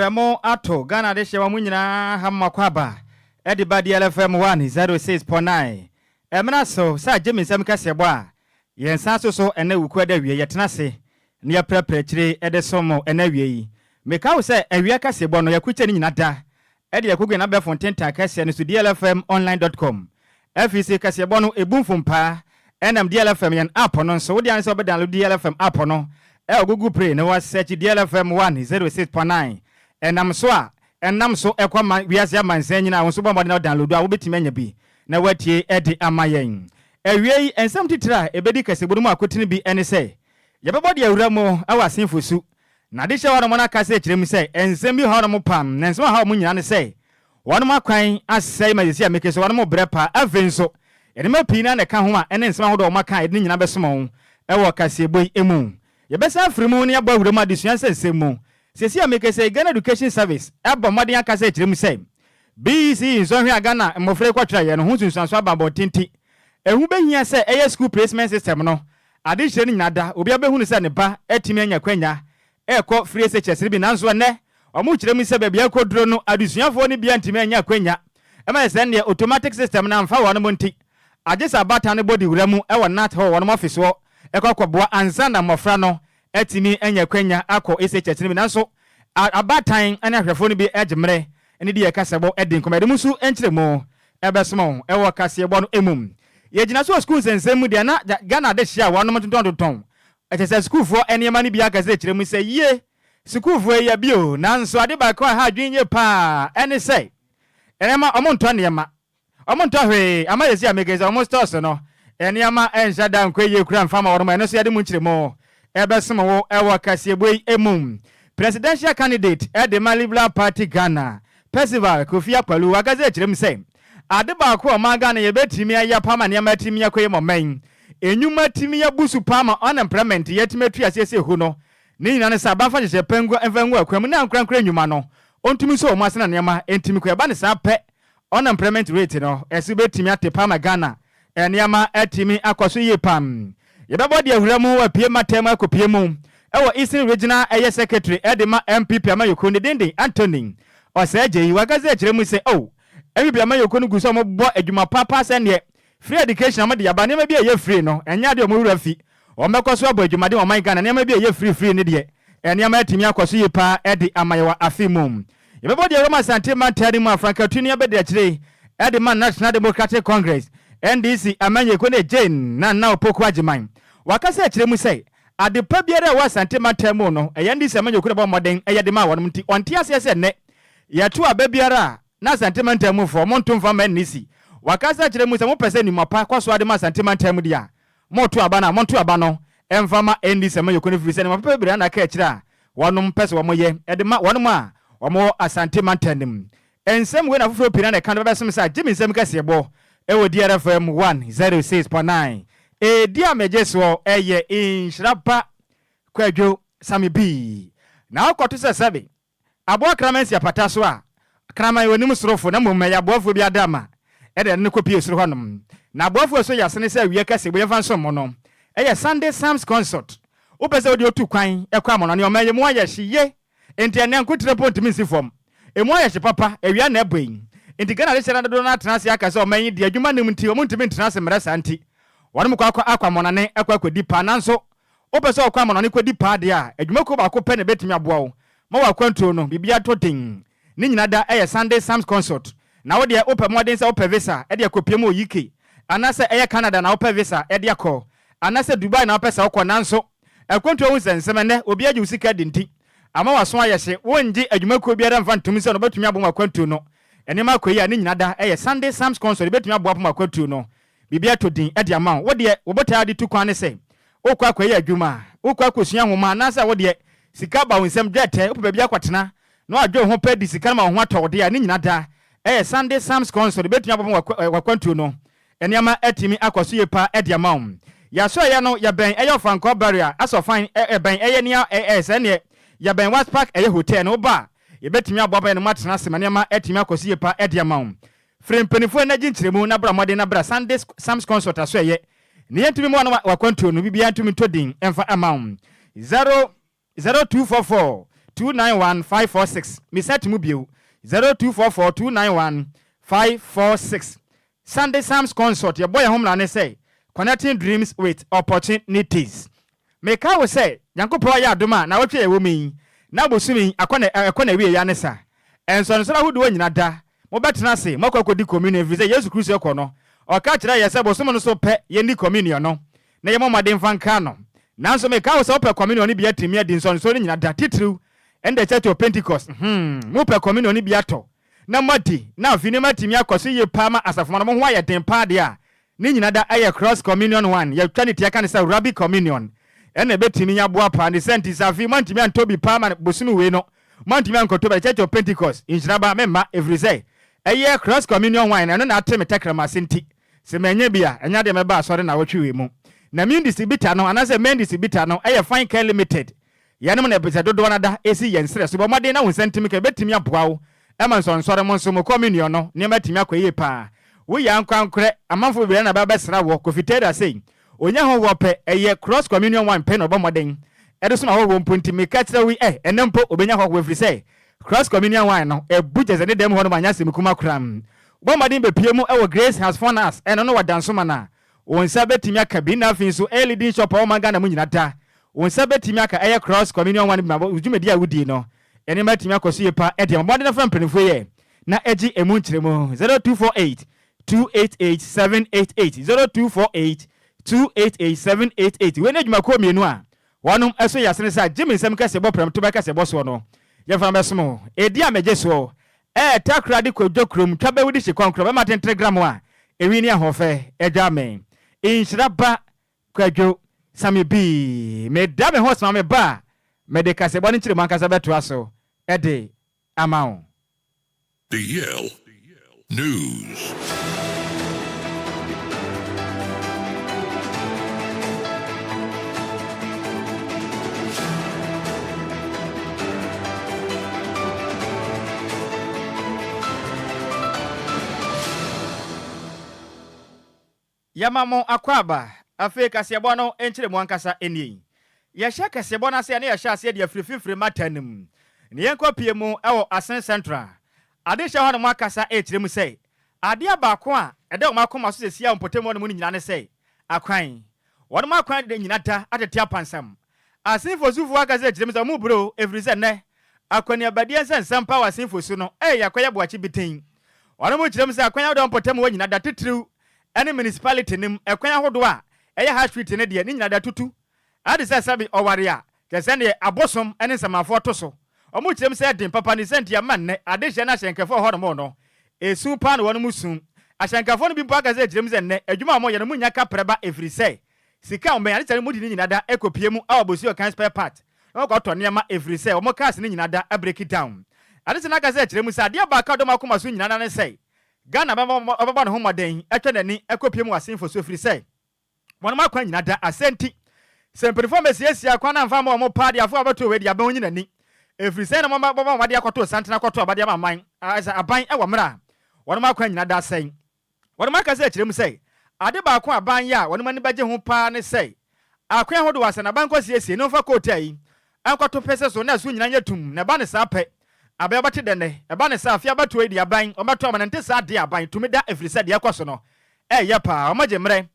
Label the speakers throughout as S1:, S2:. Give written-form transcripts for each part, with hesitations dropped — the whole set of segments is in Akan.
S1: MiPROMO ato Ghana de shewa munyina hamma kwaba edi ba DLFM 106.9 emna so sa jemi nsem kase bo a yensa so ene wuku da wie yetena se ne ya prepare ede somo ene wie yi meka wo se awie kase bo no yakuche ni nyina da edi yakugwe na be fonten ta kase ne so DLFMonline.com FEC kase bo no ebumfumpa enam DLFM yan app no so wo dia so be download DLFM app no Google Play no was search DLFM 106.9 enam so ekwama wiase amanse nyina won so bomode na download a wo betime anya bi na watie edi amayen ewie ensam titira ebedi kasebonu akotini bi ene se yebebode awuramo awasenfosu na de hye wano na kase kirem se ensam bi hono mo pam na ensam ha mo nyina ne se wano makwan asai mazisi ameke so wano mo brepa avenso enema pina na ka ho a ene ensam hodo maka edi nyina besomo ewo kaseboi emu yebesa afrimu ne aba awuramo adisuan sensemu sesi ameke se Ghana Education Service aba modern akase kirem se BC nsohwe Ghana mofre kwatwa ye no hu sunsanso ababo tinti ehu behia se eye school placement system no ade hye ni nyada obi abehunu se ne ba etimi anya kwanya ekọ free SHS bi nanso ne omu kirem se bia koduro no adusuafo ne bia ntimi anya kwanya ema se ne automatic system na mfa wono monti agesa bata ne body wuramu e wonat ho wono office wo ekọkọboa ansa na mofra no etimi anya kwanya akọ SHS bi nanso abatan ana hwefo ne bi ejemre ene di yakasebo edin komede musu enkyeremo ebesomo ewo kasebo no emum yegina so schools ensemu dia na Ghana de hia wano mtonton etese school fo enema ne bi akase kyeremu se ye school fo ya bio nanso ade ba ko ha dwinye pa ene se enema omonto nema omonto hwe amayesi amegeza omo stores no enema enjada nkwaye kura mfama wano ene so yade mu nkyeremo ebesomo wo ewo kasebo emum presidential candidate Edema Liberal Party Ghana Festival Kofi Akwalu agaze kirem se ade ba ko ma Ghana ye betimi ya pama ne ma timi yakoye momen enyuma timi ya busu pama unemployment yetime tu asese hu no ni nyina ne sa ba fa je pengu envengu akwam na ankrankra enyuma no ontumi so o masena ne ma entimi ko ba ne sa pe unemployment rate no esi betimi ate pama Ghana eniama etimi akoso ye pam ye bebo de ahuramu wa pie matem akopie mu ewo Eastern Regional Air Secretary Edema MPP amayoko ne dende Anthony osaje yi wagaze kiremu se MPP amayoko no guso mo bo adwuma papa se ne free education amade yaba ne ma bi eye free no enya de mo wura fi o mekoso abo adwuma de o man Ghana ne ma bi eye free ne de enya ma atimi akoso yi pa edi amayewa afimum yebebo de Roma Sante Mantari mu Afranka tuni abede akire Edema National Democratic Congress NDC amanyeko ne Jane na opoku agiman wakase kiremu se adepa biara wa Sante Mantari no eyandi se amanyeko ne bo moden eyade ma wonom nti onte ase ne yatu ababiara na Sante Mantari fo monto mfa manisi wakasa kiremu se mo pese ni mapa kwaso ade ma Sante Mantari dia monto aba no emfa ma endi se ma yekone firi se ne mapa biara na ka kira wonom pese wo moye ede ma wonom a wo Asante Mantari ensem we na fofo pina na kan be sem sa jimi nsem kase bo ewo DLFM 106.9 dia mejeso eye Nhyiraba Kwadwo Sammy B na okoto se sebe abo kramansi apata so a kraman wonim sorofo na mumma ya boafo bi adama ede ne kopie soro honom na boafo so yasene se awie kase bo yefa nso mo no eye Sunday Psalms concert opese odi otu kwan ekwa mo no ne omaye mo aye hye enti ene nkotre point mi sifom emu aye hye papa awia na eboyin enti Ghana le sera do na atnase aka se omaye di adwuma nem nti omuntimi ntnase mresa nti wonom akwa mo ne ekwa di pa nanso opese okwa mo no ne kwadi pa de a adwuma ko ba ko pe ne betimi aboa ma wakwantuo no bibia to den ni nyina da eye Sunday Psalms concert na wo de opemodin se ope visa e de akopiem oyike anase eye Canada na ope visa e de akọ anase Dubai na ope se okọ nanso akwantuo hu sensem ne obi agi usika dinti ama waso ayehye wonji adwumako biara mfa ntumi se no betumi abom akwantuo no enema akoyi ani nyina da eye Sunday Psalms concert betumi abo apom akwantuo no bibia to den e de ama wo de wobota ade tu kwan ne se okọ akoyi adwuma okọ akosua homa anase wo de sika ba wonsem dwete opa bia kwatena no adwo ho pa di sika ma ho atode a ni nyina da Sunday Psalms concert betumi abom wakwantuo no eniama etimi akoso ye pa e de ama ya so ya no ya ben eyo Franco barrier aso fine ben eye nia se ne ya ben West Park eye hotel no ba ye betumi aboba ne matena se eniama etimi akoso ye pa e de ama frempenifo na ginkyeremu na bra modern na bra Sunday Psalms concert aso ye ne yentumi mo na wakwantuo no bibia ntumi todin emfa ama 0244 0244291546 me set mu bio 0244291546 Sunday Psalms Consort your boy home na say connecting dreams with opportunities me ka we say Nyankopon ya adoma na wotwe ewo mi na bosumi akona wie ya ne sa enso nso na hudu nyina da mo betena se mokokodi communion visa Yesu Kristo ekono o ka kira yese bosum no so pe ye ni communion no na ye momade mfanka no nanso me ka we say ope communion ni bia timi adi nso nso nyina da titru and the church of Pentecost mo pe communion ni bia to na madi na afini matimi akoso ye pama asafo mo ho aye den pa de a ni nyina da aye cross communion one ye twanity aka ne say rabbi communion ene betimi nya boa pa ne sentis afi mantimi antobi pama bosumi we no mantimi ankoto be church of Pentecost Nhyiraba memma every say aye cross communion wine eno na ateme tekrama senti se menye bia enya de meba asore na wotwe we mu na min distributor no anase main distributor no aye fine care limited yanem na bese dodo na da esi yensre so bomade na wo sentimi ke betimi aboa wo ema nsonsore mo nso mo communion no ne matimi akoye pa wo ya nkwankre amanfo bi na ba besra wo kofitera sei onya ho wo pe aye cross communion wine pe no bomoden edo so na wo mponti me katra wi enempo obenya ho wo free say cross communion wine no ebuje ze ne dem ho no manya semikuma kram bomoden be pie mu e wo grace has found us eno no wadanso mana wonsa betimi aka bi na fin so leading shop o manga na mu nyina da wonsa betimi aka aye cross communion wine bi ma ujumedi a wudi no ene matimi akoso ye pa e de bomoden na fampenfo ye na eji emu nkyeremu 0248 288788 0248288788 we na dwuma ko mienu a wonum eso yasene sa Jimmy nsem kase bo pram to ba kase bo so no ye fa besomo edi ameje so takra de kwadwo krom twabe wudi hye kwankro be maten telegram a ewi ni ahofe edwa men Nhyiraba Kwadwo Sammy bi me da me host ma me ba me de kase bo ni kyire man kase beto aso ede amao
S2: DL News.
S1: Yamamo akwaba afi kasebo no enkyire mu ankasa eni ye hye kasebo na se ne ye hye ase de afrififri matanim ne yenkopie mu ewo Asen Central ade hye ho no akasa ekyire mu sei ade abaako a ede o makoma so sesia mpotemo no mu nyina ne sei akwan won ma akwan de nyina da atete apansam asinfo sufu akasa ekyire mu se mu bro every say ne akwani abadie nsensam pa wasinfo su no yakoye boachi bitin won mu kyire mu se akwan de mpotemo nyina da titiriu any municipality nim ekwan ahodo a eye high street ne de ni nyina da tutu ade se sabi oware a ke se ne abosom ene samafo to so omu kyerem se den papa ni senti ya man ne ade hye na hyenkafo ho no no esu pa no wono musum ahyenkafo no bi mpo aka se kyerem se ne adwuma mo ye no munya ka preba every say sika o me ade tare mudi ni nyina da ekopie mu a obosi o kan spare part no ko to niam every say o mo cars ni nyina da break it down ade se na aka se kyerem se ade ba ka do makoma so nyina na ne say Ghana baba no homaden etwe nani ekopie mu asenfo so free say won ma kwa nyina da asenti se performance yesia kwa na mfa ma mo party afo abato we dia ba onyi nani efri say na mama baba wade akoto santena akoto abade aman asa aban e wo mra won ma kwa nyina da sen won ma ka say kyerem mu say ade ba ko aban ya won ma ni baje ho pa ne say akwan hodo wase na ban ko siesie no fa kote yi akoto pese so na so nyina nyatum na ba ne sa pe abia bati dene eba ne sa afia batu edi aban o batu amanante sa de aban tumi da efrisa de akwaso no ye pa o maje mre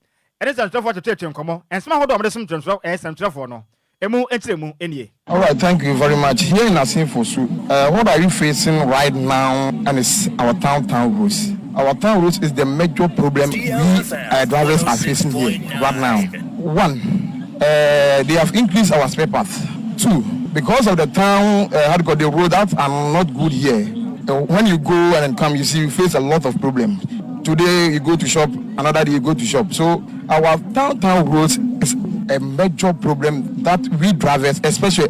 S1: ene santrofo tetete nkomo ensema hodo omde som transfer santrofo no emu entiremu enie.
S3: All right, thank you very much. Here in Asinfosu, what are you facing right now? And it's our town roads. Our town roads is the major problem we drivers are facing here right now. One, they have increased our spare parts. Two, because of the town, the road that are not good here. When you go and then come, you face a lot of problems. Today you go to shop, another day you go to shop. So our town roads is a major problem that we drivers, especially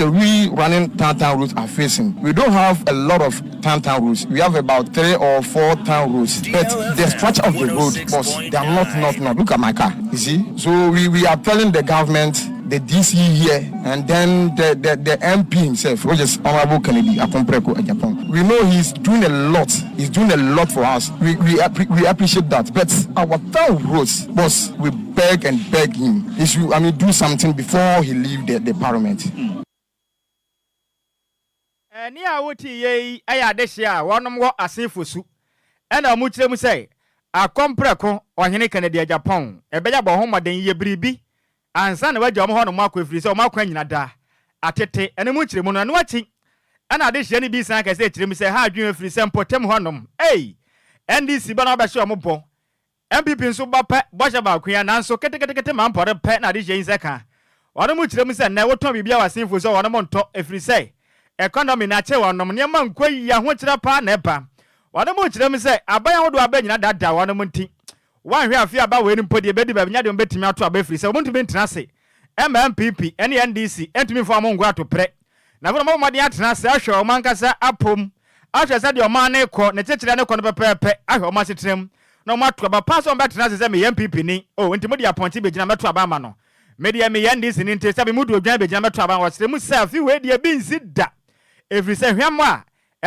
S3: we running town roads, are facing. We don't have a lot of town roads. We have about 3 or 4 town roads. But the structure of the road, boss, they are not. Look at my car, you see. So we are telling the government, the DC here, and then the MP himself, which is Honorable Kennedy Akompreko at Japan. We know he's doing a lot. He's doing a lot for us. We appreciate that. But our town roads, boss, we beg him. He should, do something before he leave the parliament.
S1: Ni a woti ye aya de hia wonom wo asefo su. Ena mu kire mu sei akompreko ohene Canada Japan. Ebeja bo homoden ye biribi. Ansa na waje omo ho no makọ efiri se omo akwa nyina da. Atete ene mu kire mu no achi. Ena de hia ni bi san ka se kire mu se ha adwen efiri se mpotem honom. NDC ba na ba hia omo bo. MPP nso ba pe bosha ba akwa na nso ketekete ma mpore pe na de hia nse ka. Wono mu kire mu se na woton bibia wasenfo so wono mo nto efiri se economy na che wonom ne ma nkwa ya ho kire pa na eba. Wono mu kire mu se aban wodo aba nyina dada wono mu nti. Wan hwe afia ba we ni mpodi ebedi ba nya de mbetimi ato aba efiri se omuntu be ntena se. MPP ene NDC entumi fo amon ngwa to pre. Na wono mo de atena se ahwe o mankasa apom. Ahwe se de o man ne ko ne chechire ne ko no pepepe ahwe o ma setrem. No mato aba paso mbetena se me MPP ni. Oh enti mo de aponti be gina meto aba ma no. Media me NDC ni nti se be mudu odwan be gina meto aba wo setrem se afi we de bi nsi da. Every say hwemo a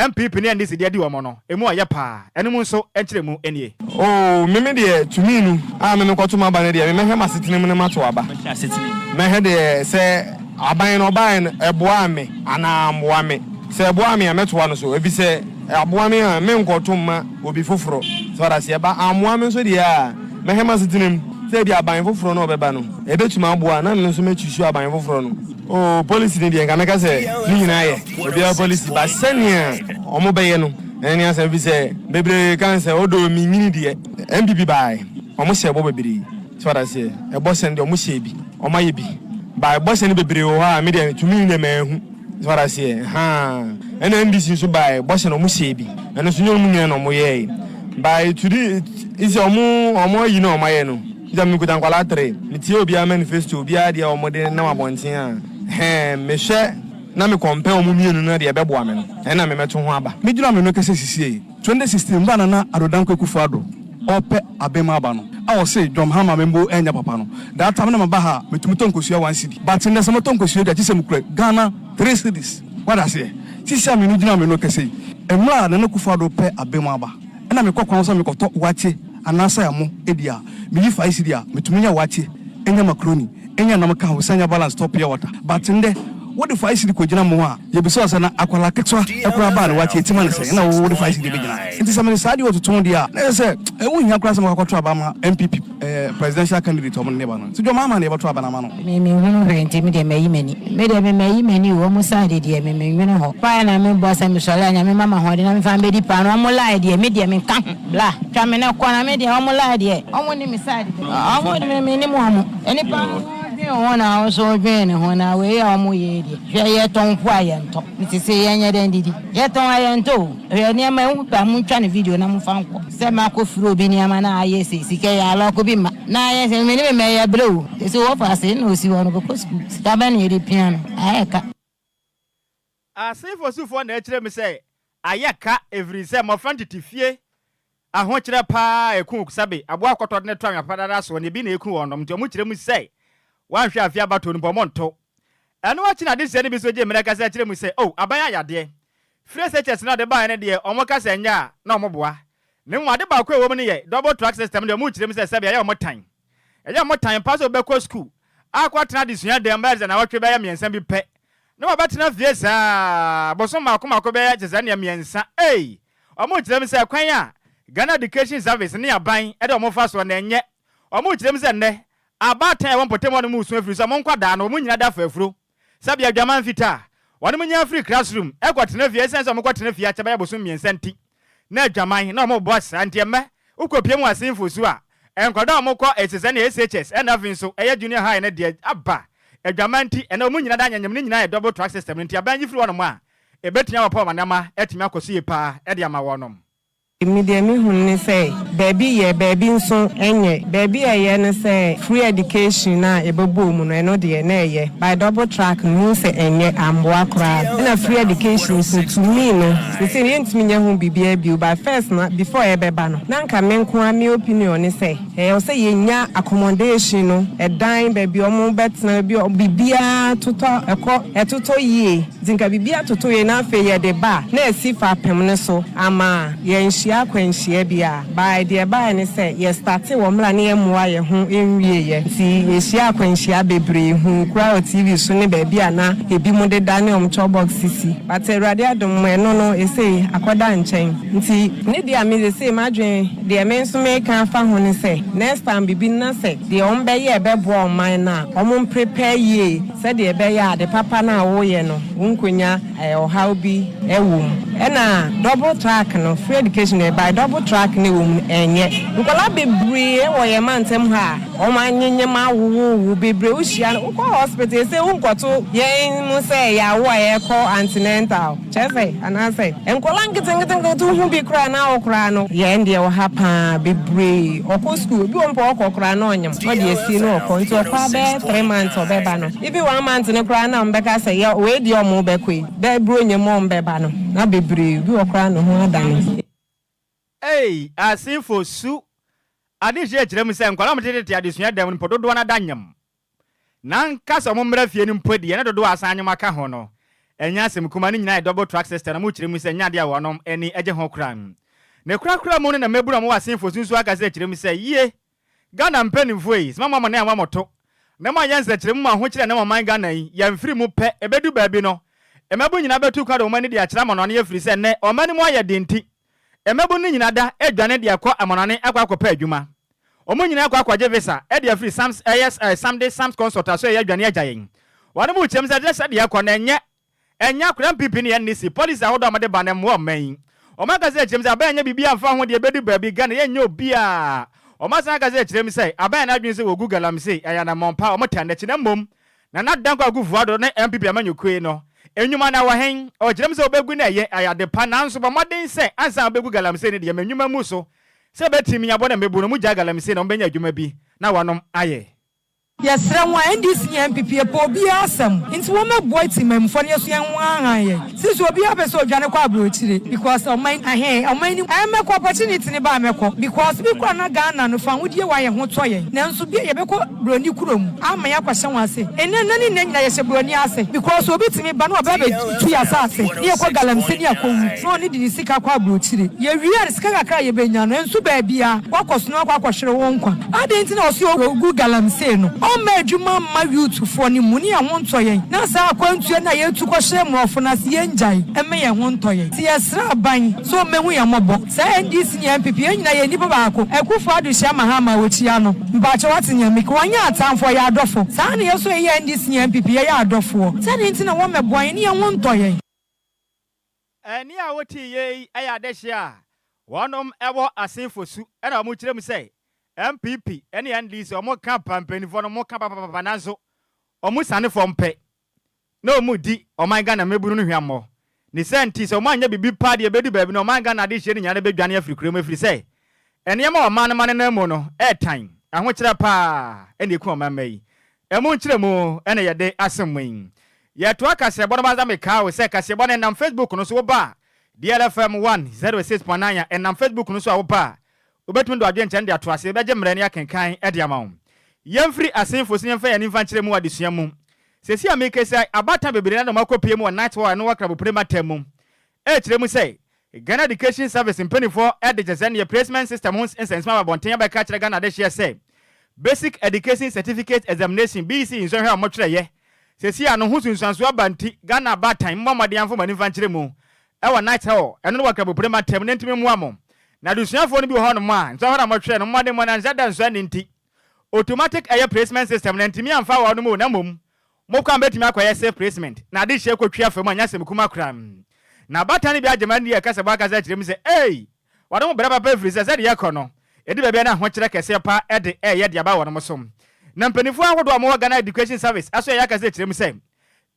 S1: MPP ni NDC de adi wo mo no. Emu aye pa. Enu mu nso enkyere mu enie.
S3: Oh, me de tumi nu. Me kwato ma ba ne de me hema setene mu ne mato aba. Me he de se aban no ban eboa me ana amboa me. Se eboa me ameto wa no so ebi se aboa me a me nkoto ma obi foforo. So da se ba amboa me so de a me hema setene mu. Se bi aban foforo no obeba no. Ebetuma aboa na no so mechusu aban foforo no. Oh, police ni de nka se ni nyina ye. Obi a police ba senia omo beye no. Eni asa bi se bebre kan se odo mi nyini de MPP bai. Omo se ebo bebre. So da se ebo se de omo se bi. Omo ye bi. Bai ebo se ni bebre o ha me de tumi ne mahu. So da se ha. Ena NDC so bai ebo se no omo se bi. Eno so nyom nyina no mo ye. Bai tudi isi omo yi no omo ye no. Ida mi kutan kwala 3. Mi tie obi a manifesto obi a de omo de na mabonten a. Me hwe na me compare omo mienu na de ebebo ame no e na me meto ho aba me dura me no kese sisie 2016 ba na Arodan Kwaku ado ope abema aba no a wo say drum hama membo enya papa no that time na me ba ha metumuto nkosua 1 cedi but in the samoto nkosua da tisem kure Ghana 3 cedis what I say sisia me no dura me no kese emra na Kwaku ado pe abema aba e na me kokwan so me koto wache anasa ya mo edia me yi 5 cedi a metumunya wache enya macaroni enya na maka hosanya balance top pure water but nde what the fight city ko gina mo a ye biso asa na akwala ketwa ekura ba na wache etima ne se na wo the fight city be gina nti samene sadi wo tuton dia na se e wo hia kura se maka kwatwa ba ma MPP presidential candidate o mo ne ba no so jo mama na e batwa ba na ma no
S4: me hunu renti me de meyi mani wo mo side de me nwene ho pa na me boss me so la nya me mama ho de na me fa me di pa no mo lie de me de me kan bla twa me na kwa na me de o mo lie de o mo ni me side o mo me ni mo amo eni pa ona so gene hona we ya mu yedi ye ton kwa ye nto nti se ye nya den didi ye ton aye nto ye ne ma hu pa mu twa ne video na mu fa nko se ma ko furo obi ni ama na aye se sike ya lo ko bi ma na aye se me ni me ye bro se wo fa se no si wono ko school ta ba ne ye piano aye ka
S1: asefo sufo na ekire me se aye ka every se mo fan titifie aho kire pa ekun kusabe abo akoto ne twa apadara so ne bi na ekun wonom nti mo kire mu se wan hwe afia bato npo monto eno achi na dise ne bi so je mere ka se kire mu se oh abanya yade free searches na de ba ne de omo ka se nya na omo boa ne mu ade ba ko ewo mu ne ye double track system de mu kire mu se se bia ye omo tan ye omo tan pass obe ko school akwa tena disua de mbeze na watwe ba ye miensa bi pe ne ba tena fie sa boso makoma be ye jeza ne miensa omo kire mu se kwan a Ghana Education Service ne aban e de omo fa so na enye omo kire mu se ne abatan won potem won mu so afiri so mon kwada na mu nyina da fa afuro sabia adwaman fita won mu nya free classroom e kwatena fie sense mo kwatena fie acha ba boso miensa nti na adwaman na mo boss antiemme ukopie mu asenfo su a enkwada mo kɔ esese na SHS and afin so eye junior high na de aba adwaman nti na mu nyina da nyanyam ni nyina e double track system nti aban yi free won mo a ebetia wa pa manama etimi akoso ye pa e de ama wonom
S5: Immediately hun say baby nso enye baby aye ne say free education na ebebo mu no eno de na eye by double track no say enye amboa kra na free education so to me no say yentimi nya hu bibia bi but first na before ebeba no na nka me nko ami opinion say o say yenya accommodation no edan baby omo betna bi bibia toto ye zinka bibia toto ye na fe ye de ba na esi fa pem ne so ama ye akwanhyia bia by idea by ne say ye started wo mra ne emwa ye ho enwie ye ti ye hia kwanhia bebre hu kura TV so ne ba bia na ebi mo de dane omcho box sisi but erade adom no ese akoda nchen nti ne dia me say madwen de me nso me kan fa ho ne say next time bibi na say de ombe ye bebo oman na omon prepare ye say de be ya de papa na wo ye no wonkonya how bi ewum na double track no free education by double track ne wum enye nkola bebre wo ye mantem ha o ma nyenye ma wo bebre wo hia no ko hospital say wonkoto ye mu say ya wo ye ko antenatal chese ana say nkola ngitengitenge to hu bi kra na okra no ye ndie wo ha pa bebre okọ school bi won pa okra na onyam o de esi no okọ nti okwa be 3 months obeba no ibi 1 month ne kra na mbeka say ya we di omo bekwe bebre onyem mbeba no na bebre bi okra no ho adane
S1: asin su ade je kire mu se nkwala mtete adesua dam npo dodo na danyam nan kasa mo mra fie ni mpodi na dodo asanyem aka ho no enya asem kuma ni nyina double track system na mo kire mu se nya de a wonom eni eje ho kran ne kura mu na mebura mo asin fosu su aka se kire mu se ye Ghana mpanimfo yi mama mo na ya mamoto na ma yansa kire mu ma ho kire na mama Ghana yi ya mfiri mu pe ebedu baabi no emebu nyina betu kwa do mani de akira mo no ne yefiri se ne o mani mo ayedenti emebu ni nyina da edwane de akọ amonane akwa adwuma omo nyina akwa visa e de free sams Sunday sams consultation e adwane agyayen wanu mu chem se de akọ na enya akura pipi ne nisi police ahodo amade banem wo man o ma gaze chem se abanya bibia mfa ho de bedu baabi Ghana ye nya obia o ma san gaze chem se abanya na adwin se wo Google am se aya na mompa o motande chi na mom na dankwa gufuado ne MPP amanyokwe no enyuma na wahen o jirem se obegu na ye ayade pa nanso ba modern se ansa obegu galamse ne de manyuma mu so se betimi nya bona mebu no mu ja galamse na ombenya adwuma bi na wanom aye
S6: Yes, NDC MPP po bi asem. Nti wo meboy timamfo ne so yan wan ye. Since obi abeso odwane kwa abrochire because o man ni make opportunity ne ba meko because bi kwa na Ghana no fa wodie wa ye ho to ye. Nanso bi ye beko broni kurom ama ya kwahye wase. Ene nani na nyina ye hye broni ase because obi timi ba no oba be tu ya sase. Ne kwa galamse ne akwu. No ne di sika kwa abrochire. Ye wiya sika kakra ye benya no enso ba bia wakoso kwa kwahwere wo nkwa. Ade nti na o se ogu galamse no. Medjuma ma youth for ni muni a wonto yen na sa akwantu na yetu ko hye mrofo na se yenjai eme ye wonto yen ti yesra ban so mehu ye mobo sa NDC ni MPP nyina ye nipa baako ekufu adu hye mahama wochia no mbache watenya miki wanya atamfo ya adofo sa na yeso ye NDC ni MPP ye adofo sa ni nti na wo meboan ni ye wonto yen
S1: ni a woti ye aya dehia wonom ewo asenfosu e na mo kire mu sei MPP any NDC omo kan pampani for no mo kan papa nanso omo sane for mpe na omo di oman Ghana meburu no hwammo ni senti so omo anya bibi pa de bedu baabi no oman Ghana de hye ni nyane bedwane afiri kurem afiri sei ene ma oman man na mu no airtime aho kire pa ene ku oman mai emo nkire mu ene ye de asemwen ye to akase bono banza meka we sei kase bono na Facebook no so wo ba DLFM 106.9 and na Facebook no so wo ba obetum do adwen chende atoase beje mrani akenkan ede amawo yemfiri asenfo sinemfa ya nimfa nkire mu adesua mu sesi ameke sai abata bebere na makopie mu night war no wakrabo prematem mu kire mu sai Ghana Education Service mpanifo ede jesen ye placement system huns insensma babonten ba ka kire Ghana de hye sai Basic Education Certificate Examination BC inso hwe amotwere ye sesi ano husunsanso abanti Ghana batan mmamade amfo manimfa nkire mu ewa night war eno no wakrabo prematem ne ntimi mu amo na dusuafo no bi ho no ma nso ho na motwe no mmade mo na nzada nso ani nti automatic air placement system na ntimi amfa wa no mo na mom mo kwa betimi akoye safe placement na de hye kwatwa afam anya sem kuma kra na batani bi agemani ye kasa ba kasa kire mi se wado mo braba pa free se de ye kono edi bebe na ho kire kese pa ede ye de aba wo no som na mpanifo ahodo mo Ghana Education Service aso ye kasa kire mi se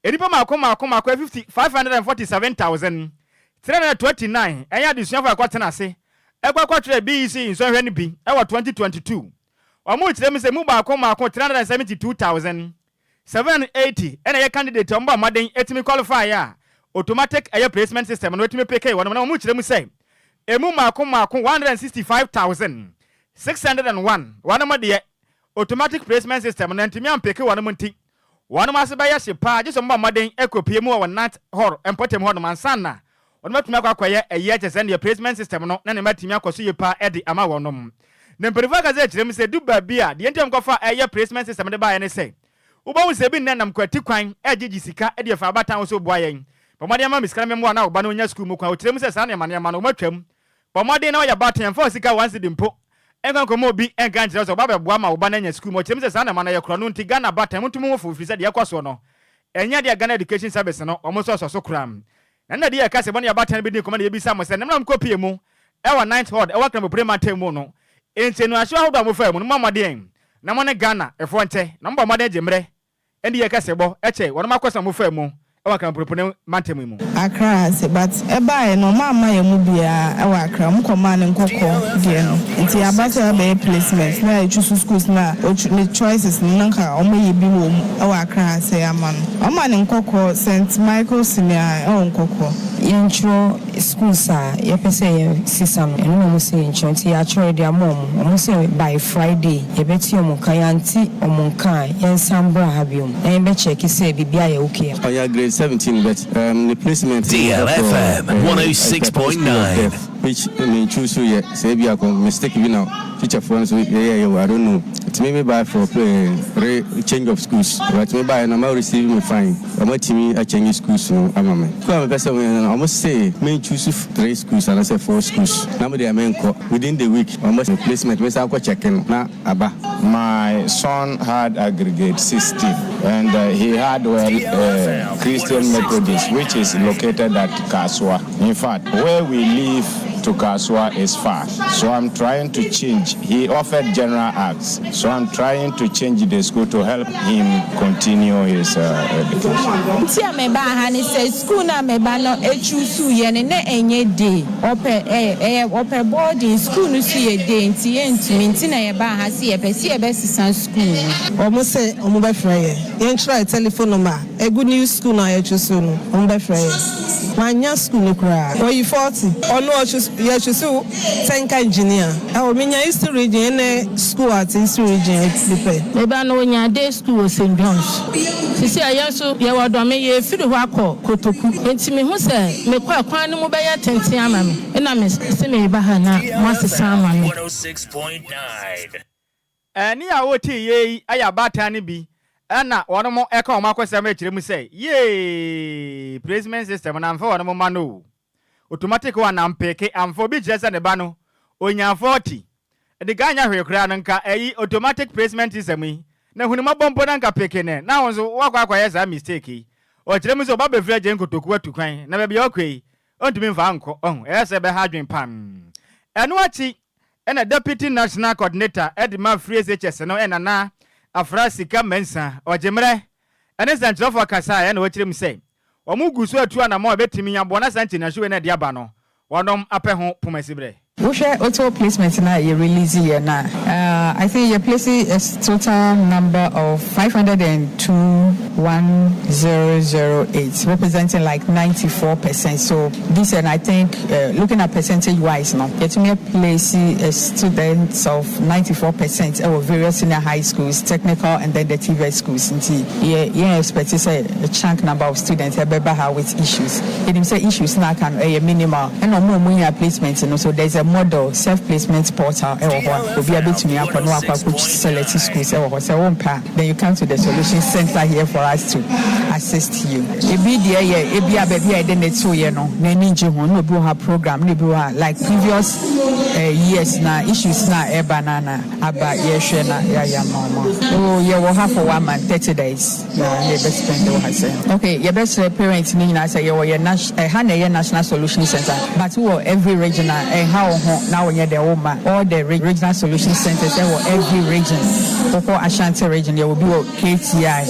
S1: edipa makoma 547,329 enya dusuafo akwatena ase ekwakwatre BEC inso hwe ni bi ewa 2022 omo kire mi se mu ba akoma 372,780 ena ye candidate omba maden etimi qualify ya automatic air placement system no etimi pk wono na omo kire mi se emu makoma 165,601 wono mo de automatic placement system na etimi ampeke wono mo nti wono ma se ba ya hye pa je so omba maden ekopie mu wo nat hor empotem ho no mansanna on matumi akwaye eye che send your placement system no na ne matimi akoso yepa e de ama wonom ne mperifa ka ze kirem se duba bia de ntem kofa eye placement system de ba ye ne se uba wo se bi nnam kwati kwan egigi sika e de fa abatan so boa yen pomade ama miskra memo na oba no nya school mu kwan o kirem se sa ne mane ma no matwam pomade na ya batan for sika once dimpo enkan komo bi enkan kire so ba be boa ma oba na nya school mu kirem se sa ne mane ye kro no nti Ghana batan mutum wo fofiri se de yakwaso no enya de Ghana education service no omo so kram na de yakase bone ya batan bi din komande ye bi sa mo se ne mram kopie mu e wa 9th ward e wa kram prema temu no entenu ahwe ahodo amofa mu no mamade na mo ne Ghana efo nte na mba made jemre endi yakase bo eche wono makosa amofa mu e wa kram propone mantemu mu
S7: Accra se but e bae no mama ye mu bia e wa Accra mu koma ne nkokọ de no nti abata be placement na e choose schools na the choices no nka omo ye bi wo e wa Accra se aman omo ne nkokọ St Michael Senior e nkokọ
S4: intro schools ye pese ye sisam eno mo se intro nti ya chore dia mom mo se by Friday ye beti omo kan anti omo kan ye sambra habium e be check say bibia ye okay
S8: oya grade 17 but the placement
S9: DLFM 106.9
S8: which me choose here say be a mistake be now teacher friends I don't know it may be by for change of schools but me by na receive me fine I'm team I change schools no amame come person almost say me choose 3 schools and I say 4 schools now they am within the week almost placement we say checking na aba.
S3: My son had aggregate 16 and he had Christian Methodist, which is located at Kaswa. In fact, where we live to Kaswa is far, so I'm trying to change. He offered general acts, so I'm trying to change the school to help him continue his education.
S4: Tia me ba ha ni say school na me ba no echusu ye ne enye day ope boarding school no su ye day nti entimi nti na ye ba ha si ye pesi ye be sisan school
S7: omo say omo be frey ye try telephone number a good news school na ye chusu no omo be frey manya school no kra o you 40 ono ye chusu tenka engineer o menya east region ne school at east region depend
S4: me ba no nya day school St John's sisi ayeso ye wodo me ye firi ho akọ kotoku enti me hu se me kwa kwan no mo be ya tenten ama me ena me se me ba ha na mo asesa ama me
S9: 106.9
S1: ni a woti ye aya bata ne bi na wono mo eka o makwasa ma kire mu say ye placement system na amfa wono mo ma no automatic one am peke amfo bi jesa ne ba no onya 40 de ganya hwekura no nka eyi automatic placement system yi na hunuma bombo na nka peke ne na wonso wakwa yesa mistake o kire mu so ba be fira je nkotoku atukwan na be bia okwei ontumi mfa nko ese be ha dwen pam eno achi ena deputy national coordinator Edma Free SHS no ena na Afrasika Mensa ojemre ene santrofo kasa ena wachire mse omugusu atu ana ma obetimi nyabo na santi na hwe na de aba no wonom apɛ ho pomasibre
S10: Where auto placement now you release here now. I think you're placing a total number of 502,108, representing like 94%. So this, and I think looking at percentage wise now, get me placing students of 94% of various senior high schools, technical, and then the TV schools. Yeah, expect to say a chunk number of students have with issues. It say issues now can a minimal and no more placement. So there's a model self-placement portal will be able to select schools then you come to the solution center here for us to assist you. Program like previous years now issues now banana about you will have for 1 month 30 days okay your best parents say your national solution center but who every regional how now when you're the all the regional solution centers every region for Ashanti region there will be KTI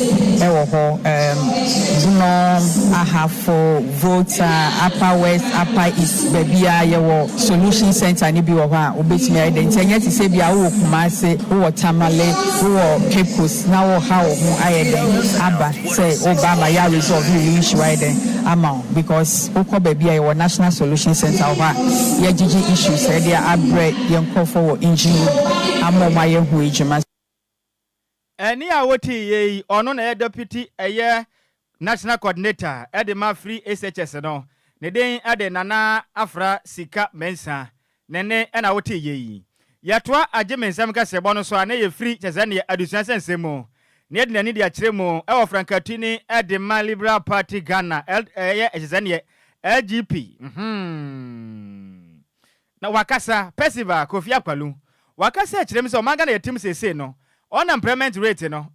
S10: Ahafo Volta Upper West Upper East baby your solution center ni bi wo ha obetimi identity yet say bia wo Kumase wo Tamale wo Cape Coast now wo ha wo ayeden aba say Obama ya resolve the issue ayeden amount because oko baby your national solution center over ya gigi issues say they are bread young for engineer amoma ye hu ejuma
S1: eni a woti ye ono na deputy eye national coordinator Edma Free SHS no ne den ade nana afra sika mensa nene ena wote yeyi yatoa agye mensam ka sebo no so ana ye free kyeze ne adusuan sensemo ne de nani de akire mo e wo frankatini e de Liberal Party Ghana ye kyeze ne LGP na wakasa Percival Kofi Akwalu wakasa akire me so maga na yetim sese no on employment rate no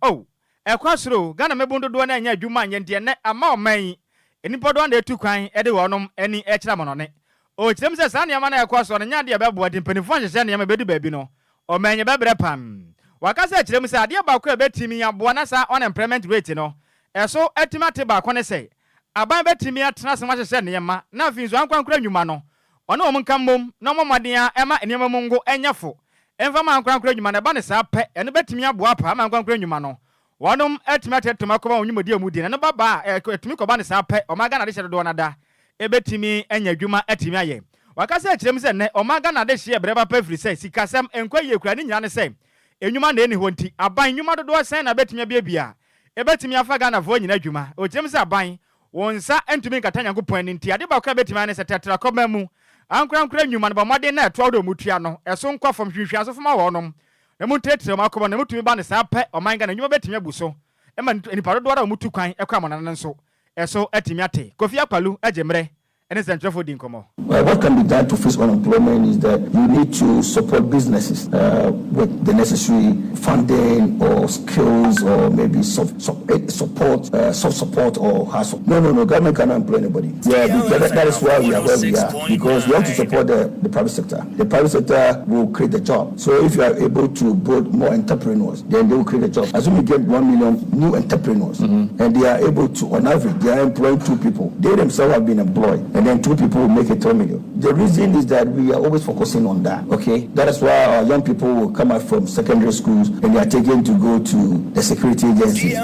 S1: ekwasoro Ghana mebundu do na anya adwuma anye de ne ama oman enipodo na etu kwan e de wonom eni e kira monone o kyerem se sa ne ma na ekwaso no nya de bebo de mpanifo nhye ne ma bedu baabi no o manye bebre pam wakasa kyerem se ade ba ko e betimi aboa na sa on employment rate no eso etimate ba ko ne se aban betimi atena se ma hye ne ma na afinzo ankwankura nnwuma no ono o monka mom na momodea ema enema mungo enyafo emfa ma ankwankura nnwuma na ba ne sa pe ene betimi aboa pa ma ankwankura nnwuma no wonom etimate tomakoba onyumodi amudi na baba etimi koba ne sa pe omaga na de hye do na da ebetimi enya dwuma atimi aye wakasa akirem se ne omaga na de hye breba pa firi se sikasem enkwaye kura ne nyane se enwuma na eni honti aban nwuma dodo sen na betimi bia ebetimi afaga na vo nyina dwuma okirem se aban wonsa entumi katanya nkopon ni nti ade ba kwa betimi ane se tetra koba mu ankura nwuma na ba mode na eto do mutua no eso nkwa fom hwehwe aso foma wonom na mutetre makoba na mutumi ba ne sa pe omanga na nwuma betimi abuso ema nipa dodo ara mutu kwan ekwa monana nso eso etimi ate Kofi Akwalu ajemre ene sentrefo din komo.
S11: What can be done to face unemployment is that you need to support businesses with the necessary funding or skills or maybe soft support or hard support. No, government cannot employ anybody. Yeah, that is why we are where we are, because we have to support the private sector. The private sector will create the job. So if you are able to build more entrepreneurs, then they will create a job. As we get 1 million new entrepreneurs, and they are able to, on average, they are employing 2 people. They themselves have been employed. And then 2 people will make it 10 million. The reason is that we are always focusing on that, okay? That is why our young people will come out from secondary schools and they are taken to go to the security agencies.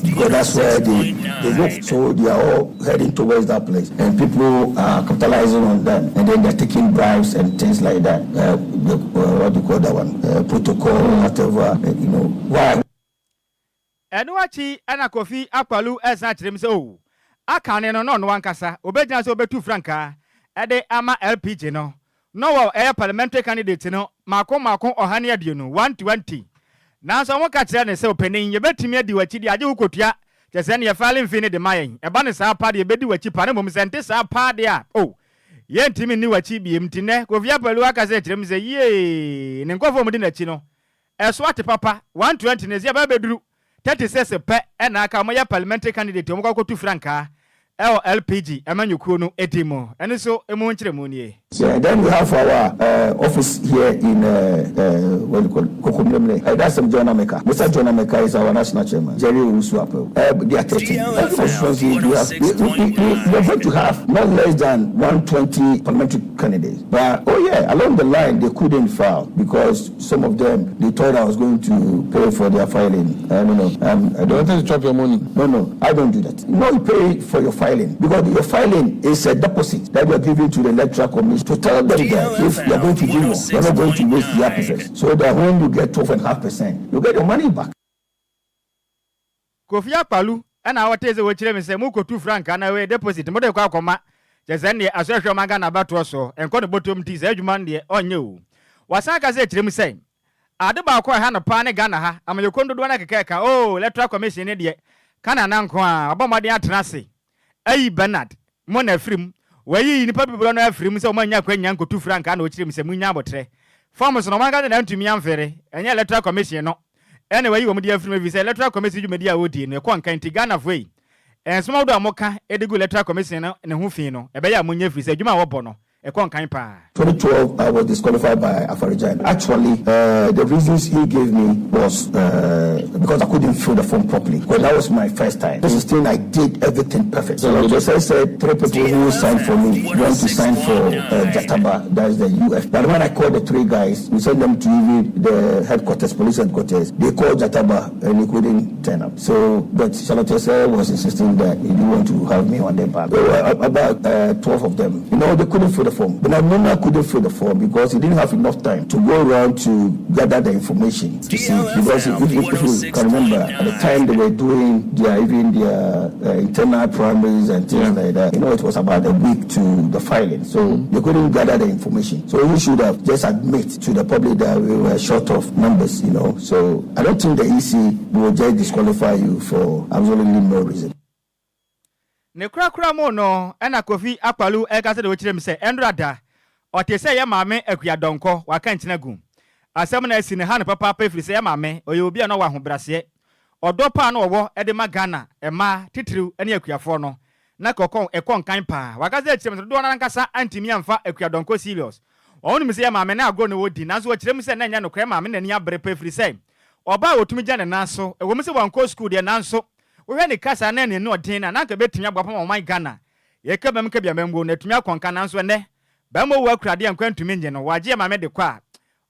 S11: Because that's where they go. So they are all heading towards that place. And people are capitalizing on them. And then they're taking bribes and things like that. What do you call that one? Protocol, whatever, Why?
S1: Enuachi ana Kofi Akwalu esa chirem se o akane no no wankasa obegina se obetu franka ede ama LPG no wo parliamentary candidate no mako ohane adie no 120 na so won ka kire ne se openin ye betimi adi wachi di age hukotua kese ne ye file mfi ne de mayen eba ne sa pa de bedi wachi pa ne mom sente sa pa de a ye ntimi ni wachi biem tine Kofi Akwalu akase chirem se ye ne nkofo mu di na chi no eso ate papa 120 ne zia ba beduru 36 pe ena aka mo ya parliamentary candidate mo kwakotu franka LPG emanyukuo no edimo ene so emu nkyeremu nie.
S11: Yeah, then we have our office here in what do you call Kokomlemle. That's John Ameka. Mr. John Ameka is our national chairman. Jerry Urusuapo. They are 13. We are going to have not less than 120 parliamentary candidates. But along the line they couldn't file because some of them they thought I was going to pay for their filing. I don't want to chop your money. No, I don't do that. You pay for your filing because your filing is a deposit that you are giving to the electoral commission to tell them that if you are going to do more, you are not going to waste the process. So that when you get 12.5%, you get your money back.
S1: Kofi Akwalu ana awateze wo kire me se mu kotu franka na we deposit mo de kwa akoma jeze ne asehwe maga na bato so enko ne botom ti se adwuma ne onye o wasaka se kire me se ade ba akwa ha no pa ne Ghana ha amayekondo do na kekeka electoral commission ne de kana na nko a obomade atena se ayi Bernard mo na afrim wayi nipa bibro na afrim se o manya kwanya nkotu franka na o kire me se munya abotre forms no maga na ntumi amfere enye electoral commission no anyway wo mudi afrim vi se electoral commission jumedi a wodi no ekon kan ti Ghana foi ensoma do amoka edigu electoral commission no ne hu fi no ebe ya munya fri se adwuma wo bo no ekon kan pa.
S11: 2012 I was disqualified by Afarijan. Actually the reasons he gave me was because I couldn't fill the form properly. Well, that was my first time. This is thing I did everything perfect. So just I said 3 people who signed for me went to sign for Jataba, that's the UF. But when I called the 3 guys, we sent them to even the headquarters, police headquarters. They called Jataba and he couldn't turn up. So but Charlotte was insisting that he didn't want to have me on their back. There were about 12 of them. They couldn't fill the the form. But Mona couldn't fill the form because he didn't have enough time to go around to gather the information. You see, because if you can remember, at the time they were doing their internal primaries and things like that, it was about a week to the filing. So they couldn't gather the information. So we should have just admit to the public that we were short of numbers, So I don't think the EC will just disqualify you for absolutely no reason.
S1: Ne kura mo no ena Kofi Akpalu ekase de wochirem se enrada o te se ye maame akua donko waka ntina gum asem na asi ne ha ne papa pefri se ye maame oye obi na wa hobrase odo pa na owo e de magana e ma titiriu ene akuafo no na kokon ekon kan pa waka se chirem do na nkasa antimi amfa akua donko serious onu se ye maame na agro ne wodi nanso wochirem se na nya no kra maame na ni abre pefri se oba otumi gya ne nanso e wo me se wanko school de nanso we ni kasa na ne no den na nka betumi agbapa ma my Ghana ye ka bam ka bia membo na tumi akonka nanso ne ba mo wa kurade ankwa ntumi nje no waje ma me de kwa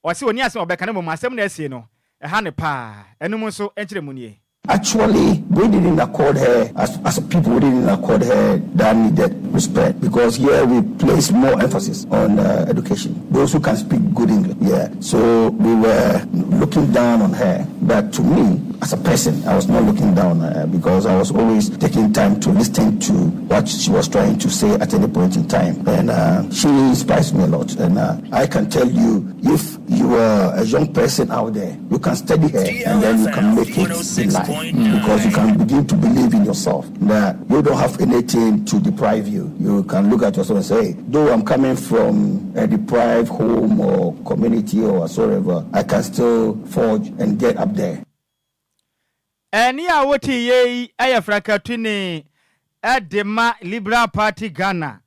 S1: o se oni asem obeka ne mo asem na asie no e ha ne pa enum so enchire mu nie.
S11: Actually, we didn't accord her, as a people, we didn't accord her that needed respect because here we place more emphasis on education. Those who can speak good English, So we were looking down on her. But to me, as a person, I was not looking down on her because I was always taking time to listen to what she was trying to say at any point in time. And she inspires me a lot. And I can tell you, if you are a young person out there, you can study her and then you can make it in life. Because you can begin to believe in yourself that you don't have anything to deprive you. You can look at yourself and say, though I'm coming from a deprived home or community or whatsoever, I can still forge and get up there.
S1: Eni awoti ye ayafraka twini Edema Liberal Party Ghana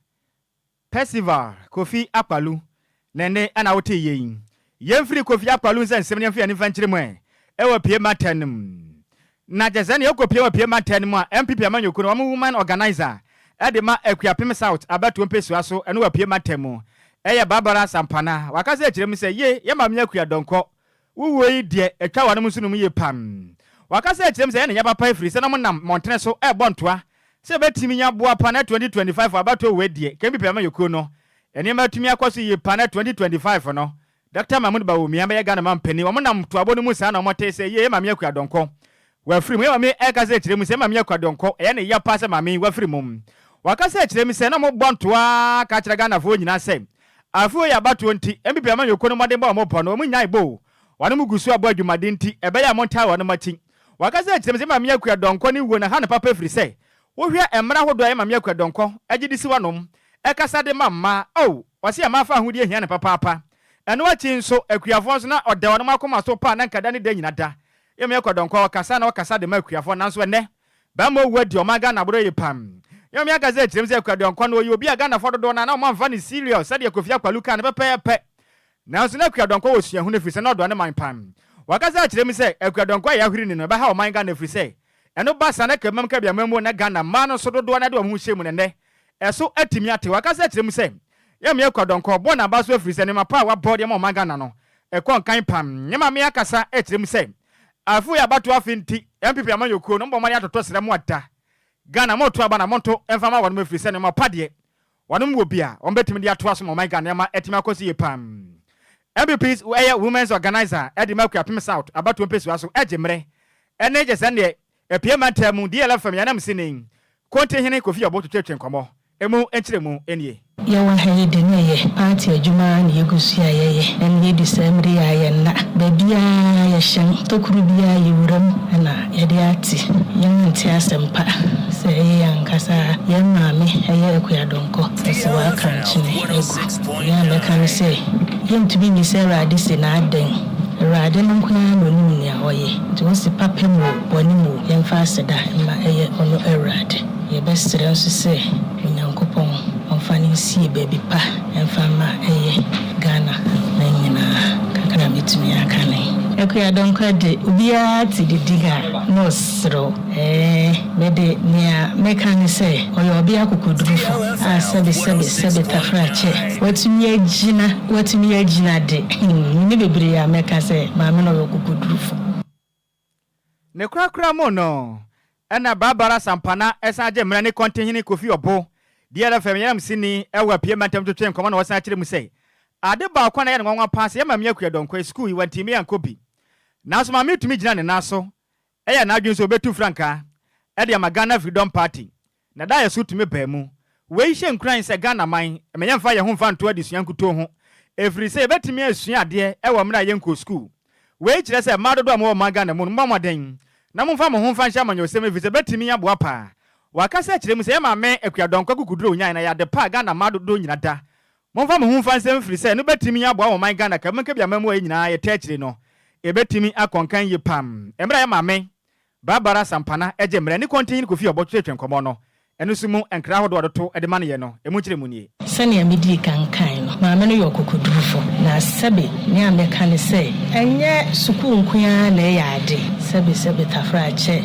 S1: Festival Kofi Akpalu nene ana awoti ye yemfiri Kofi Akpalu nse nsem fi ani fanchire mu ewo pie matanum na jazani okopie pie matanum a MPP amanyoko no woman organizer Edema Akuapem South abatu mpesu aso eno wa pie matamu eye Barbara Sampana wakase akirem se ye mamnya akua donko wuwoi de etwa wanum sunum ye pam wakase akirem se ye ne yabapa afiri se no monam montene so bontoa se betimi nya boa pa na 2025 abatu we de MPP amanyoko no ene matumi akoso ye pa na 2025 no Dr. Mahmoud Bawomi ambe Ghana mampeni womonam to abonu mu sa na mote se ye mamnya akua donko wafiri mu mami ekase akirem se mamnya akua donko ye ne ya pa se mami wafiri mu wakase akirem se na mo bontoa ka kire Ghana fo nyina se afu ya batu nti MPP amanyoko no made ba mo po no mu nyai bo wane mu gusu abo adwumade nti ebe ya monta wane machi wakase akirem se mamnya akua donko ni wo na ha na papa afiri se wo hwe emra hodo ya mamnya akua donko agidisi wanom ekasa de mamma wase ya mafa ahudi ehia ne papa papa eno achi nso akuafo nso na ode wonom akoma so pa na nkada ne da nyina da yemya akua donko wakasa na wakasa de ma akuafo nanso ne ba mo wadi omaga na bro yepam yemya gaze akirem se akua donko no obi aga fodo do na o manfa ni serious said Kofi Akpalu kan pepe nanso na akua donko wo suahu ne fise na odo ne man pam wakase akirem se akua donko ya hwiri ni no ba ha o man ga na fise eno basa na kemam ka bia mamu na Ghana ma no so do na de o hu hyemu ne eso atimi ate wakase akirem se yemya akua donko bo na ba so fise ne ma pa wa body ma o man ga na no ekon kan pam nyema me akasa akirem se afu ya batu afinti MPP amanyoko no mbo mari atoto sremu ata Ghana moto aba na monto emfama wanu mefrise ne mapade wanu wo bia ombetimi dia to aso mo my Ghana ma etima akosi ye pam MPP's women's organizer Edema Akuapem South abatu mpesu aso ejemre ene je sande epie matamu DLFM yanam sinin konte hene Kofi aboto twetwe nkomo emu enchiremu enie
S4: yawa hayi de ne ye party adwuma na yegusu ayeye en ye December aye na babia ya hyen tokuru bia yewuram na yede ati yen nti asempa se ye ankasa ye maame eye akua donko se wa kanchine egu ya meka ne se yentumi ni se rade se na aden rade no nkuna no nim ne ahoye to se papa mu boni mu yemfa aseda ma eye ono erade ye bestre nso se onyankopon onfani si baby pa enfama Ghana na nyina kakana mitumi akane akua donko de ubia ti diga no sro mede nia mekani se oyo obia akukudurufo sebe tafrache watumi agina de ni bebre ya meka se maame no okukudurufo
S1: ne krakra mo no ena Barbara Sampana esa je mra ne kontenhini Kofi obo DLFM yam sini ewa pie mantem twetwe nkoma na wasan akire mu sei ade ba kwa na ye nwanwa pass ye ma me akua donkwa school yi wantimi yankobi na so ma me tumi gina ne naso eya na adwun so betu franka e de Ghana Freedom Party na da ye so tumi ba mu we hye nkran se Ghana man me yemfa ye ho mfa nto adisuan kuto ho every say betimi asua ade ewa mra ye nko school we kire se ma dodo am wo Ghana mu mmamoden na mumfa mo ho mfa hye amanyo se me vi se betimi aboa pa wakasa kire mu se ma me akua donkwa kukuduro onyan na ya de pa Ghana ma dodo nyina da momfa mo ho mfa nsem firi se no betimi aboa wo Ghana ka menka bia mamu nyina ye tekire no e betimi akonkan ye pam emra ye ma me Barbara Sampana eje mre ni kontin ko fi obotwe nkomo no eno sumu enkra hodo odoto ede mane ye no emu kire mu nie
S12: sane amedi kankan no ma me no yokokodurufo na sabe ni ameka ne se enye suku nkuya na ye ade sabe tafra che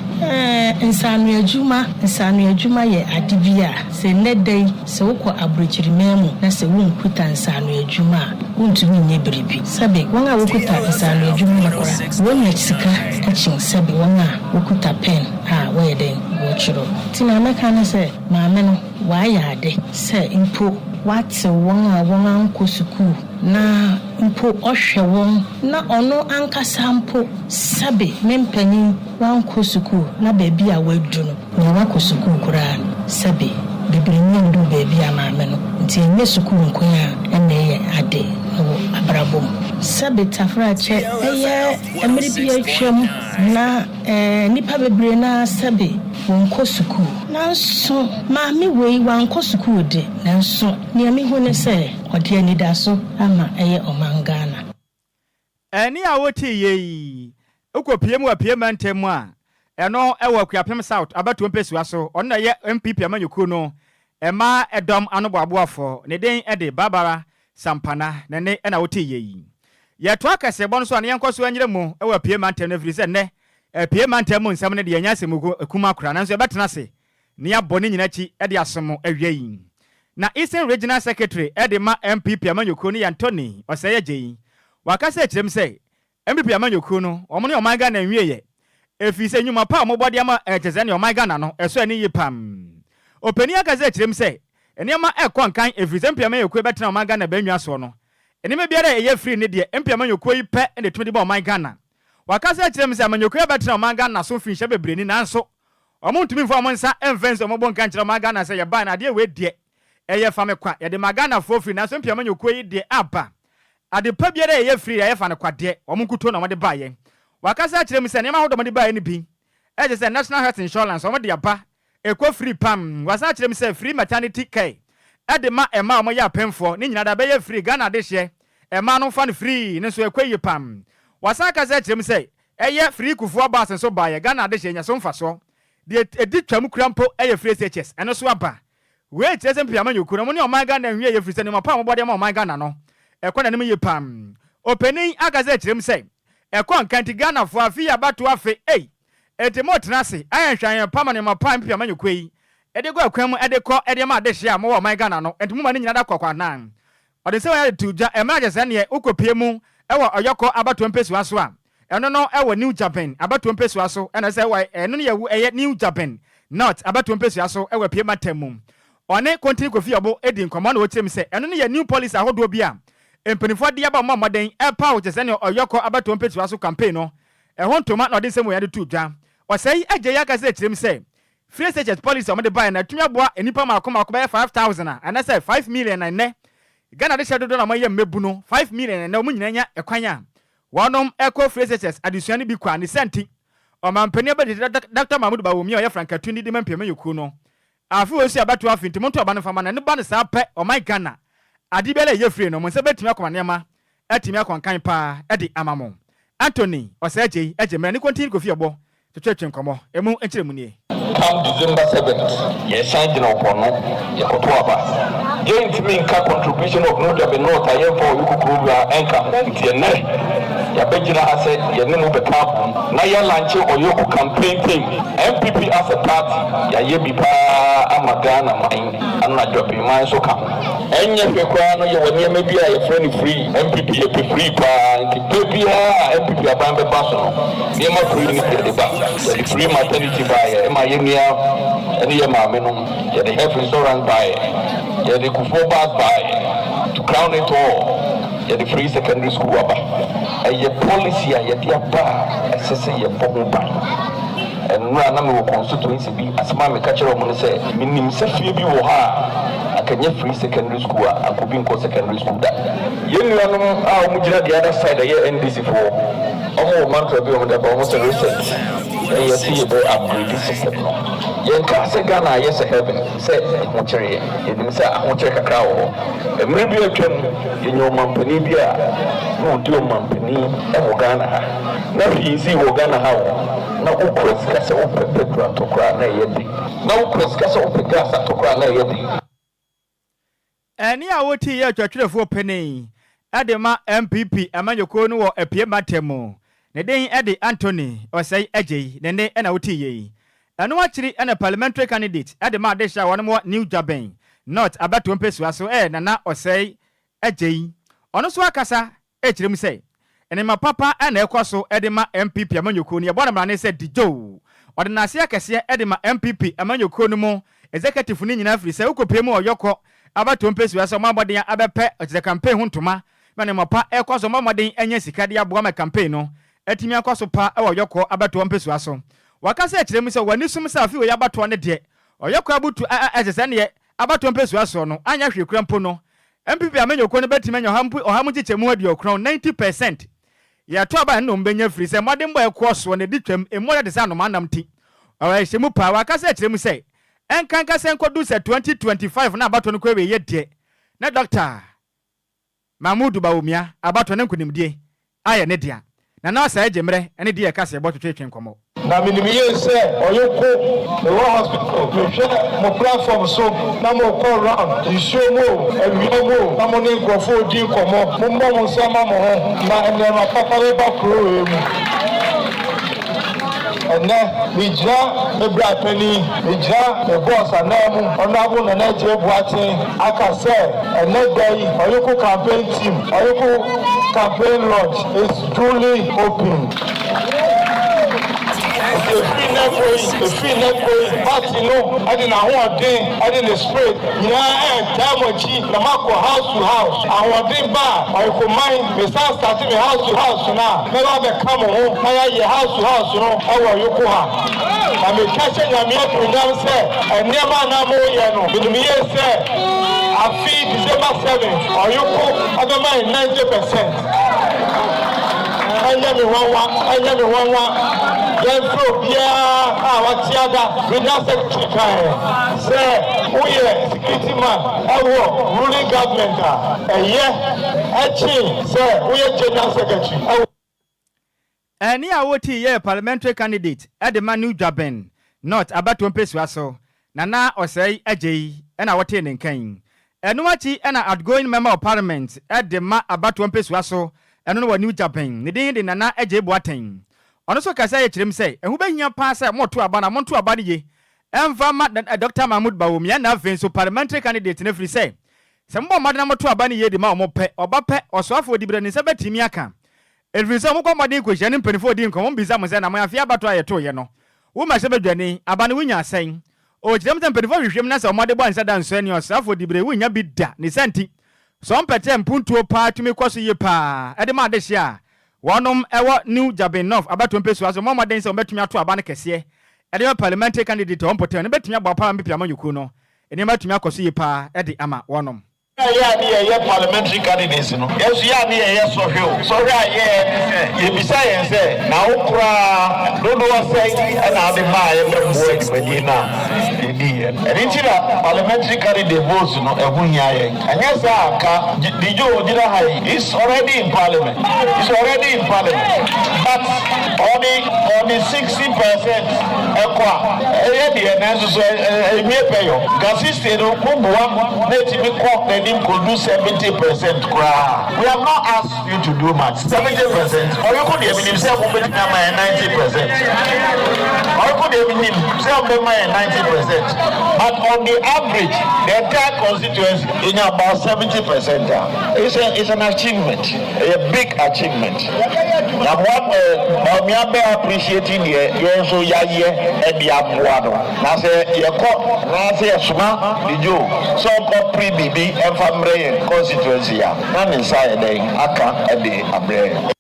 S12: insanu adwuma ye ade bia se nedai se wokọ abrochiri memu na se wonkuta insanu adwuma wontumi nye biribi sabe wonga wokuta insanu adwuma makora wonya sika achin sabe wonga wokuta pen wo den wo chiro tina ameka ne se maame no wa ya ade se impo wate wonga nko suku na mpo ohwe won na ono ankasa mpo sabe mempani wanko suku na bebi a wadu no na wanko suku kura sabe bibiri ndu bebi a maame no nti enye suku nkoya ene ade no abrabom sabe tafra che eye emri bi atwam na nipa bebire na sabe wanko suku nanso maame wei wanko suku de nanso niami hu ne se odi ani da so ama eye omangana
S1: eni a woti ye ukopie mu apie mantem a eno ewa kuapem south abato mpesua so ono ye MPP amanyuku no ema edom anoboaboafo ne den ede Barbara Sampana ne na woti ye ye to akase bon so ne yenkoso anyire mu ewa apie mantem na firi se ne apie mantem mu nsam ne de yanya semu akuma kura nanso ebetena se ne abone nyina chi ede asomo awie yi na Eastern Regional Secretary Edema MPP amanyuku ni Anthony oseye jeyi wakasa ekirem se MPP amanyuku no omone omanga na nwieye efise nyuma pa omobode ama echeze ne omanga na no eso ani yipam openi akasa ekirem se eniama ekonkan efise MPP amanyuku ebetena omanga na banwa so no enime biara eye free ne de MPP amanyuku yi pe ne tumidi ba omanga na wakasa ekirem se amanyuku ebetena omanga na so finhye bebreni nanso omontumi mfo omonsa emfense omobon kan kire omanga na se ye ba na de we de eye fa me kwa ye de Ghana for free na so mpia manyoku yi de aba ade pa biara eye free eye fa ne kwa de omunkuto na mo de ba ye wakasa kire mu se ne ma hodo mo de ba ye ni bi eje se National Health Insurance o mo de aba ekwa free pam wasa kire mu se free maternity care ade ma ema o mo ya pemfo ni nyina da ba ye free Ghana de hye ema no fa ne free ne so ekwa yi pam wasa kasa kire mu se eye free kufu aba sen so ba ye Ghana de hye nya so mfa so de edi twam krampo eye free SHS eno so aba we tese mpia manyoku no ne omanga na nwie ye frise ne mapa mobode ma omanga na no ekwa na ne ye pam openi agaze kirem sei ekwa nkanti Ghana fo afi abato afi etimo tenase ayanhwan pam ne mapa mpia manyoku yi ede go akwan mu ede ko ede ma de hye mo omanga na no entimo ma ne nyina da kwakwa nan ode se ya tuja emaje se ne ukopie mu ewo oyoko abato mpesi waso a eno no ewo New Japan abato mpesi waso ena se wa eno ne yewu eye New Japan not abato mpesi waso ewo pie matemum one continue kofi obo edi nkomo na wotirem se eno ne ye new policy ahodo bi a empenifo de aba mamoden epa wo chese ne oyoko abato mpetu aso campaign no ho ntoma na ode semu ya de tuja osei aje ya kase tirem se free state policy omode buy na tumi aboa enipa makoma ko be 5000 and say 5 million na ne Ghana de shedo na maye mebu no 5 million na omu nyina nya ekwanya wonom eco free state addition bi kwa ne senti o mampani be Dr. Mahmoud Bawomi o ye frankatundi de mampema yoku no afi osi abato afi ntimo to abane fama na ne ba ne sa pe o my Ghana adi bele ye free no mo se betimi akoma nema atimi akonkan pa edi amamo Anthony osaje ejemre ni continue kofi obo twetwe nkomo emu enchire mu nie
S13: come December 7th yes sign no kono ye koto aba joint me nka contribution of no be not ayen for you kukuru enka tie ne ya bejira ase ye ne mu beka na ya lanche Oyoko campaign team MPP as a party ya ye bi pa amagana mine anna jobi man so ka enye fe kwa no ye woni ema bia ye friend free MPP ye be free pa nti bia MPP abambe baso ye ma free ni de ba ye free maternity ba ye ma ye nia ene ye ma me no ye the health insurance ba ye the kufo bus ba to crown it all ye the free secondary school aba ye policy ye dia ba sese ye bobo ba enura na me constituency bi asema me ka kire omo say minim se fie bi wo ha akanye free secondary school akobi nko secondary school da ye nuanom a omo gira the other side ye NDC for omo mantra bi omo da ba omo say research ye see be upgrade system no ye nka se Ghana ye se heaven say ho kire ye nim say ho kire kakra wo emre bi atwam ye nyo mampani bi a no di o mampani e wo Ghana ha na fi si wo Ghana ha wo na ukweska se upepetwa tokra na yedi na ukweska se upegasa tokra na yedi
S1: eni a woti ye twatwerefo peni adema MPP amanyoko no wo apie matemu ne den ede Anthony osai agei ne ne na woti ye eno akiri na parliamentary candidate adema adesha wonmo New Jaben not abato mpesu so na osai agei ono so akasa ekirem sei ene ma papa na ekoso edema MPP amanyoko ni ebona mrane se dijo ordinance akese edema MPP amanyoko no mu executive ni nyina afri se ukopie mu oyoko abato mpesu aso mamoden abepe the campaign huntuma mane mapa ekoso mamoden anya sika de aboa ma campaign no atimi akoso pa e oyoko abato mpesu aso wakasa ekirem se wani sum se afi we abato ne de oyoko abutu ezese ne abato mpesu aso no anya hwekura mpo no MPP amanyoko no betimi anya ohamu chichemu adi okron 90%. Ya to aba no mbenya free se modern boy course won editwam emoya de sano manam ti awa hyemu pa wa kasa kiremu se enkanka se nkodu se 2025 na abato no kwawe ye de na doctor Mahmudu Bawumia abato ne nkunimdie aye ne dia na asa ejemre ene die kasa ebo twetwen komo
S14: na minimiye se Oyoko the hospital me hwe mo platform so na mo call round isomo ewiamo na mo ne nkofo di komo mo mo nsama mo ho na ene ma papa le ba kro emu ene mijra me bra pani mijra me boss anamu onabu na na je buatin aka se ene dai Oyoko campaign team Oyoko campaign launch is truly open. The free network, party no, I didn't know one thing, I didn't spread. Yeah, Tamochi, Namako house to house. I want them back. I could mind, we start starting house to house now. Never become home, I house to house, you know, our Yokoha. I'm a catching a meal to them, say, and never know, you know, with me, say, I feed December 7th, or Yoko, I don't mind 90%. I never want. Then through Watiaga, we now say, we security man, ruling government, say, we general secretary.
S1: Any awoti ye parliamentary candidate at the New Jaben, not abato mpesu aso, nana osei agei, and awoti nkan. Enuachi and outgoing member of parliament at the ma abato mpesu aso, and no New Jaben, the nana agei boateng. Ono so kasa ye kirem say ehu behia pa say moto aba na monto aba ye emfa ma Dr. Mahmudu Bawumia na ven so parliamentary candidate na free say se mbo made na moto aba ne ye di ma omo pe oba pe osoafo odibre ne se betimi aka elvi so mo ko made ko jani mpanifo di nko mo biza mo say na mo afia bato ayeto ye no wo ma se bedwane aba ne wunya asen o kirem se mpanifo hwehwem na se o made bo da nso ani osoafo odibre wunya bi da ne santi so mpete mpuntuo pa tumi kwaso ye pa ede ma de hia Wanum ewa New Jaben North abato mpesu aso mo maden se o betumi ato aba ne kese ede parliamentary candidate on potem ne betumi agba pa mpipi amanyuku no ene betumi akoso yi pa ede ama wanum
S14: ye parliamentary candidates no yes ya ni ye so hwe so hwe ye bisa ye se na okra no say na de ma ye mbo edimani na edi here. And in parliamentary carry the votes no ehunya. And yes, the Joe is already in parliament. It's already in parliament. But on the 60% equa, could do 70%. We have not asked you to do much. 70%. Or you could even say 90%. Or you could even say 90%. But on the average, the entire constituency in about 70%. It's an achievement, a big achievement. And what we are appreciating here, you also and the Abuado. Now say you call, now say Suma, the Joe, so called pre-BB and family constituency. None inside the Aka and the Abre.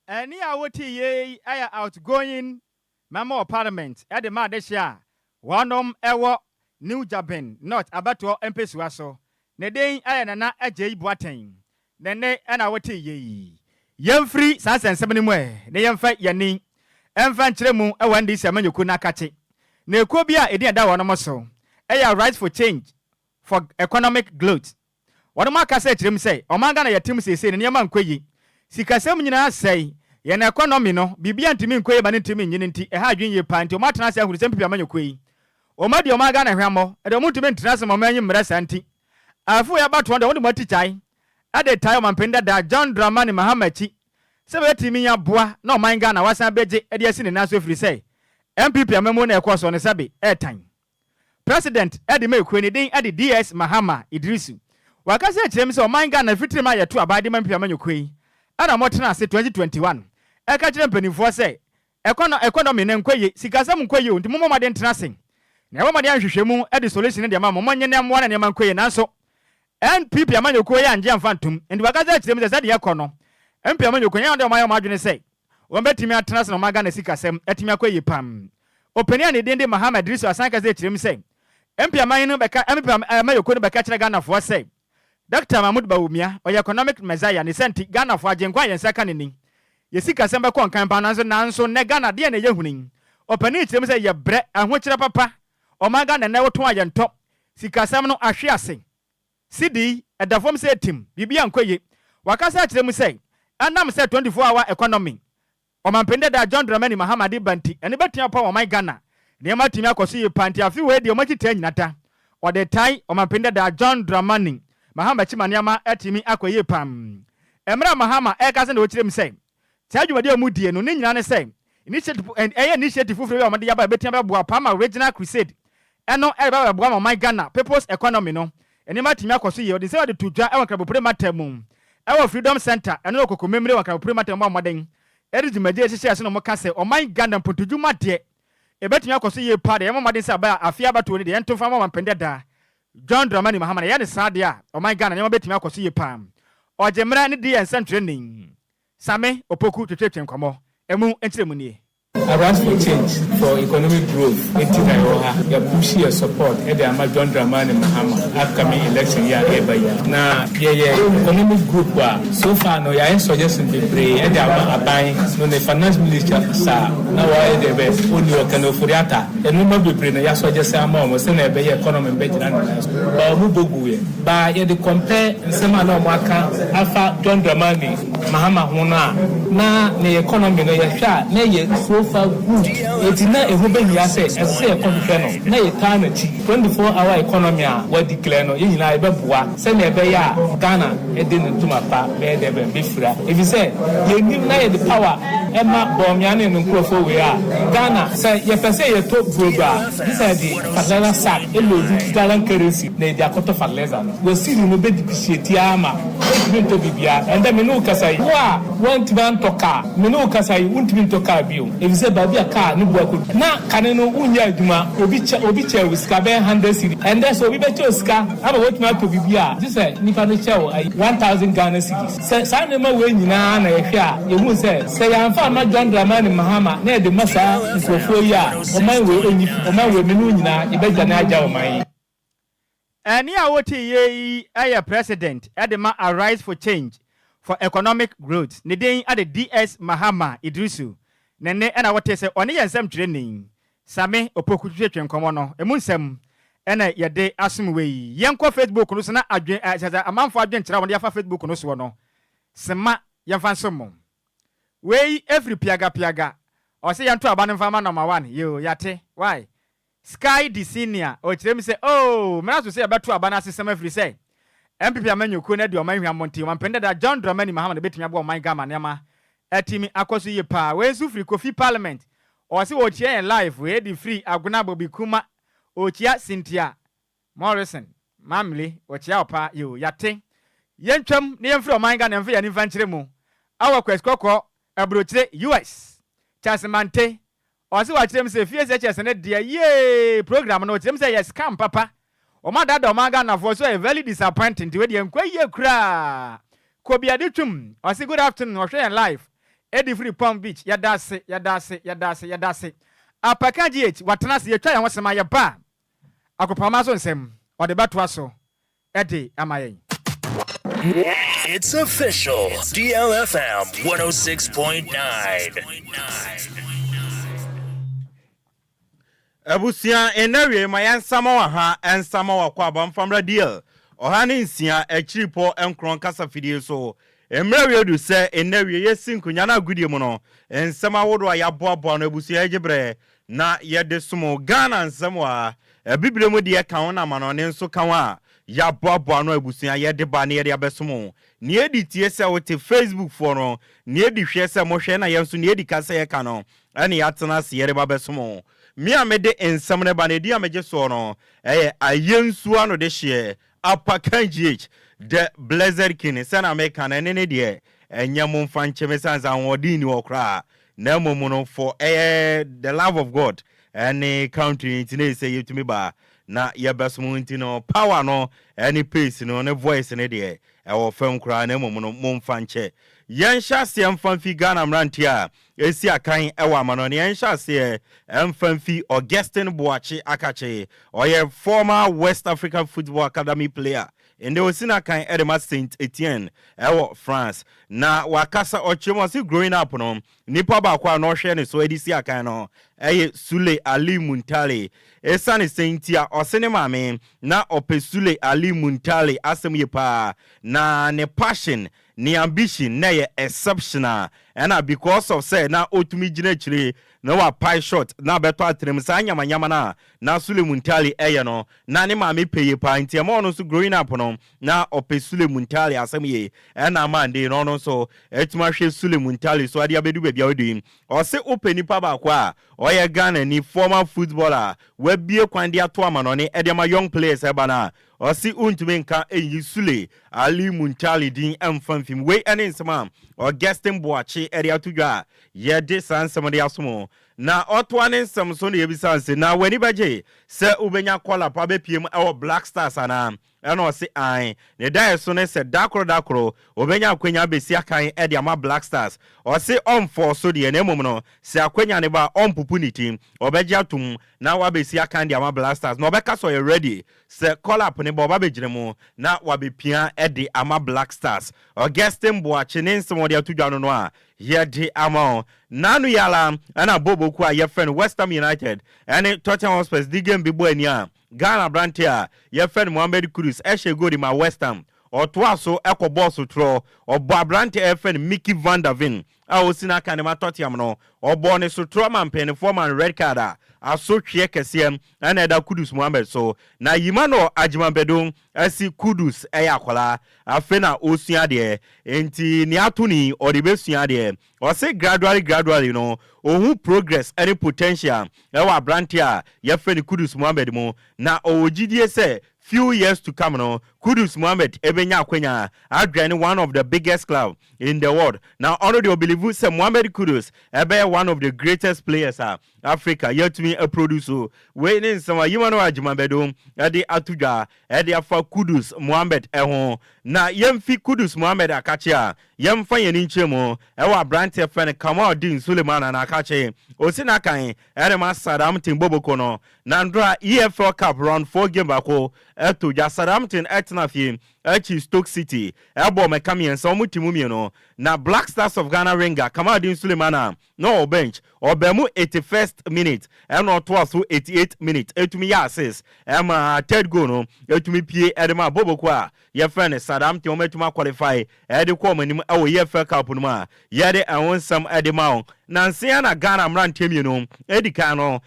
S1: And here what ye I outgoing member of parliament at the Madesha. One ever New Japan, not about to Empesuaso. Nedane I and na AJ Boateng. Then they and our tea ye. Free sans and 7 way. They yam fight yani. Enfant Tremu, a 1 day semen you could not catch it. Ne Kobia, a dear that one so. A right for change for economic growth. What Mark said to him say, O Magana ya Tim say, and Yaman Quay. Sikasem say, Yan economy no, Bibian to me Quay Banity Unity, a hard junior pint to Martin's who simply a man Quay. O Madio Magana Ramo, and the Multimate Transform Manium Brasanti. I feel about one the only time. At the time, I'm penda that John Dramani Mahamachi. 70 million bois, no mind Ghana was a beje, Ediasin and Nasu free say. MPP Amamona across on a sabi, airtime. President Eddie May Queen Eddie DS Mahama Idrisu. Wakasa James or mind Ghana 50 mile to abide Piamano Queen. And I'm watching us 2021. I catch them penny for say. Economy and Quay, Sikasam Quayu, the Mumma didn't trusting. Never my young Shemu, Eddie solution in the Mamma, Monyan, one and Yaman Quay and so. And people Amano Quay and Jam Phantom, and Wakasa James as the Econo. And Piamano Quay under my margin say. One bet me at Trans no Magana Sikasem, Etimaque Pam. Opinion didn't Mahama Drisu as I can say to him say. MP Amino Beka, MP couldn't be catching a gun of what say. Dr. Mahmoud Baumia, or economic messiah, and sent Ghana for Enquires and second inning. Yesika Samba Con Campanas and Nanso Negana, dear Yahuning. Open it, say your bread and which papa, or Magana never twice and top. Sikasamno Ashiasi. CD at the form said Tim, Bibian Quay. Wakasa to them say, and I'm said 24-hour economy. O mampende da John Dramani Mahamadi Banti, and about your power, my Ghana. Near Martina Cosi Panti, a few way the Omati Nata, or the tie o mampende da John Dramani, Mahama Chimanyama, Etimi Aquay Pam. Emra Mahama, Ekasan, which them say. Tell you what your moody and Nina say. Initiative and initiative for your Madia by Betima Pama Regional Crusade. And no ever one my Ghana, People's Economy no. And Martina Cosi, or decided to draw our Prematemum. Our Freedom Center, and no commemorate our Prematemum wedding. Edit Major shares no Mocase or my Ghana put to do my dear. A better you see a party, I'm a Sabah, a fiaba to the end to farm and pendeda. John Dramani Muhammad, Yan Sadia, or my Ghana, never bet me to see a palm. Or Gemrani D and Sun training. Same, Opoku to church and come on, and moon and ceremony.
S15: Around for change for economic growth, you push your support at the John Dramani Mahama upcoming election year every year. Now, economic group so far no ya suggestion be pray at the buying no the finance minister sir. Now why the best only can ofuriata and no be pray na ya suggest am say na be economy better than ba who bogu ba ye the compare nsema na mwaka alpha John Dramani Mahama hona na the economy no ya sha na ye so good. It's not a woman here says, as say a confidential. Nay, time 24-hour economy, what declare no in Ibabua, send a bear, Ghana, and didn't to my pa, bear them be free. If you say, you give the power, Emma Bomian and Crofo, we are Ghana, say, you can say a top program. This is the Fadela sack, a load, gallant currency, they are cut off a lesson. We'll see you no bed Tiama, to Bibia, and then Minukasai, want to ban to car, Minukasai, won't mean to car view. If you say, Baby, a car, no work. Now, Canano, Unya, Juma, Obicha with Scabe 100 city, and that's what we bet your scar. I'm a watch man to Bibia. This is Nipacho, 1,000 Ghana cities. Say, sign them away, Nana, you will say, I'm found my John Dramani Mahama, near the Massa, for 4 years. On my way, Menuna, you better not jaw my.
S1: And here, what ye, I president, Edema arise for change for economic growth. Niding at the DS Mahama Idrisu. Nene and our say on the same training. Sammy opoku twetwe nkomo no emu nsem ena yede asum we yenko Facebook no so na adwen amanfo adwen kira won yafa Facebook no so no sema yemfa nsem we every piaga o se yanto aba no fama number 1 yo yate why Sky the senior o kire mi say oh me aso say abeto aba na asem every say MPP amanyoko na de oman hwa monti wampende da John Dramani Mahama betumi abo oman gama nema atimi akoso ye pa we su free coffee parliament o se wo chia live we di free aguna bobi kuma o chia Cynthia Morrison mamle o chia opa yo yate yentwam ne yemfree oman ga na mfe ya ni fanchire mu awa kweskoko abrochire US Chasemante o se wa chirem se fie se chese ne de ye program no chirem se yes scam papa o ma dada o ma ga na for so a very disappointing the way the Enquiries kra ko bia de twum o se good afternoon o hwe live Eddie Free Palm Beach yadase apaka GH watena se yetwa yan wosema ye ba akopama so nsem o de bato aso Eddie amayen.
S9: It's official. DLFM 106.9.
S16: Abusia enawie mayansama wa ha ensama wa kwa bamfamra deal. Ohane nsia echiripo enkron kasa fidie so. Emrawie du se enawie yesinkunya na agudie mu no. Ensama wodo ayaboabo no abusia egebre na yede sumo Ghana nsam wa Biblia mu de ka wona ma no ne nso ka wa ya boabo no abusia yede ba ne yede abesomo ne edi tie se wote Facebook for no ne edi hwe se mo hwe na yenso ne edi ka se ye ka no ane ya tena se yede ba besomo mi amede ensam ne ba ne di ameje so no ayensu ano de hye apaka GH the blessed king se na me ka na ne de enyam mfa ncheme sanza wodi ni okra na momuno for the love of God any country intine say yetumi ba na yebesomo intino power no any pace no ne voice ne de e fam kra na momuno momfa nche yensha se mfamfi Ghana mrantia esi akan ewa mano ne yensha se mfamfi Augustine Boachi akache oye former West African Football Academy player ende osina kan Edema Saint Etienne ewo France na wakasa ochemo si growing up no nipa ba kwa no hwe ne so edisi akan no Sule Ali Muntale esane Saintia osene mame na Sule Ali Muntale asem ye pa na ne passion ni ambition na ye exceptional and because of say na otumi gina chire na wa pie shot na beto atrem sa nyama na Sule Muntale no na ne mame peye pa ntia mo no so growing up no na Sule Muntale asem ye na mande no no so etuma hwe Sule Muntale so ade abedu bia odin o se openi pa ba kwa oye Ghana ni former footballer we bie kwande ato amano ne edema young players ebana o si untumi nka Sule Ali Muntale din emfamfim we ene nsema Augustine Boachi ere atudwa ye de sansem de asomo na otwane nsem so ne yebisanse na wani baje se ubenya kola pa be piem e Black Stars ana eno se an ne dai so ne se dakro obenya akwenya besi akan e de ama Black Stars o se onfo so de ne mum no se akwenya ne ba onpupu ni team obeja tum na wa besi akan de ama Black Stars no beka so ye ready se call up ne ba bejire mu na wa be pia e de ama Black Stars Augustine Boachi ne nsem de atudwa no a ye de ama nanu yala ana bobo ku a ye friend West Ham United and Tottenham Hotspur di game bi bo ania Ghana brantia ye friend Mohamed Kudus ehye go di ma West Ham otoa so boss tro obo brantia friend Mickey van der Ven a osina kan ma Tottenham no obo ne so tro man pen forman red card aso hwe kesem ana eda Kudus Mohamed so na Yimano Ajimambedo asi Kudus akola afena osua de enti ni atuni odibesua de o say gradually ohun progress any potential ewa brantia ye friend Kudus Mohamed mo na owogidie say few years to come no Kudus Mohamed ebenya akwenya adwane one of the biggest club in the world now already believe say Mohamed Kudus ebe one of the greatest players Africa yet to me a producer we in some Yimano Ajimambedo ade atudwa ade afa Kudus Mohamed ehon na yemfi Kudus Mohamed akachia yemfa yeni nchemo ewa brantia friend Kamaldeen Suleiman na akache osina kan ere ma Southampton boboko no na ndra EFL Cup round 4 game bako eto ja Southampton etna fie echi Stoke City ebo mekamian so mutimu mieno na Black Stars of Ghana Ringer Kamadin Sulemana no bench obemu 81st minute and no to 88 minute etumi ya assist third goal no etumi pie edema bobokwa ye friend Saddam ti ometuma qualify edekwa manim awo ye FA Cup no ma ye de awonsam edema Nansia na Ghana mran temi no edika no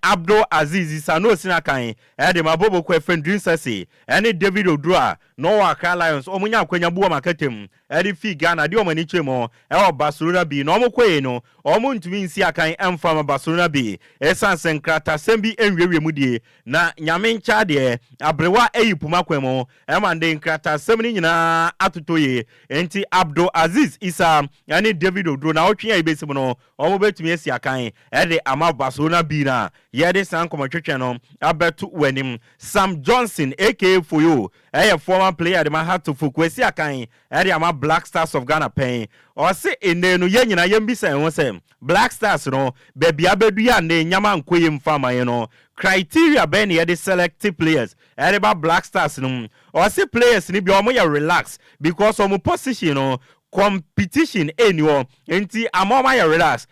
S16: Abdul Aziz Sano Sinakan edema bobokwa friend Dream Sese ene David Odua no Accra Lions omunya kwanya buwa makatem edi fi Ghana di omani chemo Barcelona B no omukwe no omuntumi nsi akan emfama Barcelona B esanse nkrata sembi enwewe mudie na nyame ncha de abrewa eyipuma kwemo emande nkrata semni nyina atotoye enti Abdul Aziz Isa yani David Odro na otwe ibesimu no omubetumi esi akan ede ama Barcelona B na yede san komotwetwe no abetu wanim Sam Johnson aka Foyo former player de ma to fukwesi akan ede ama Black Stars of Ghana pen or say enenu ye nyina yembisa enwo sem Black Stars no baby abedu ya ne nyama nkoye mfama ye no criteria ben ye de selective players ede Black Stars no or say players ni bi omo ya relax because omo position no competition anywhere enti amoma ya relax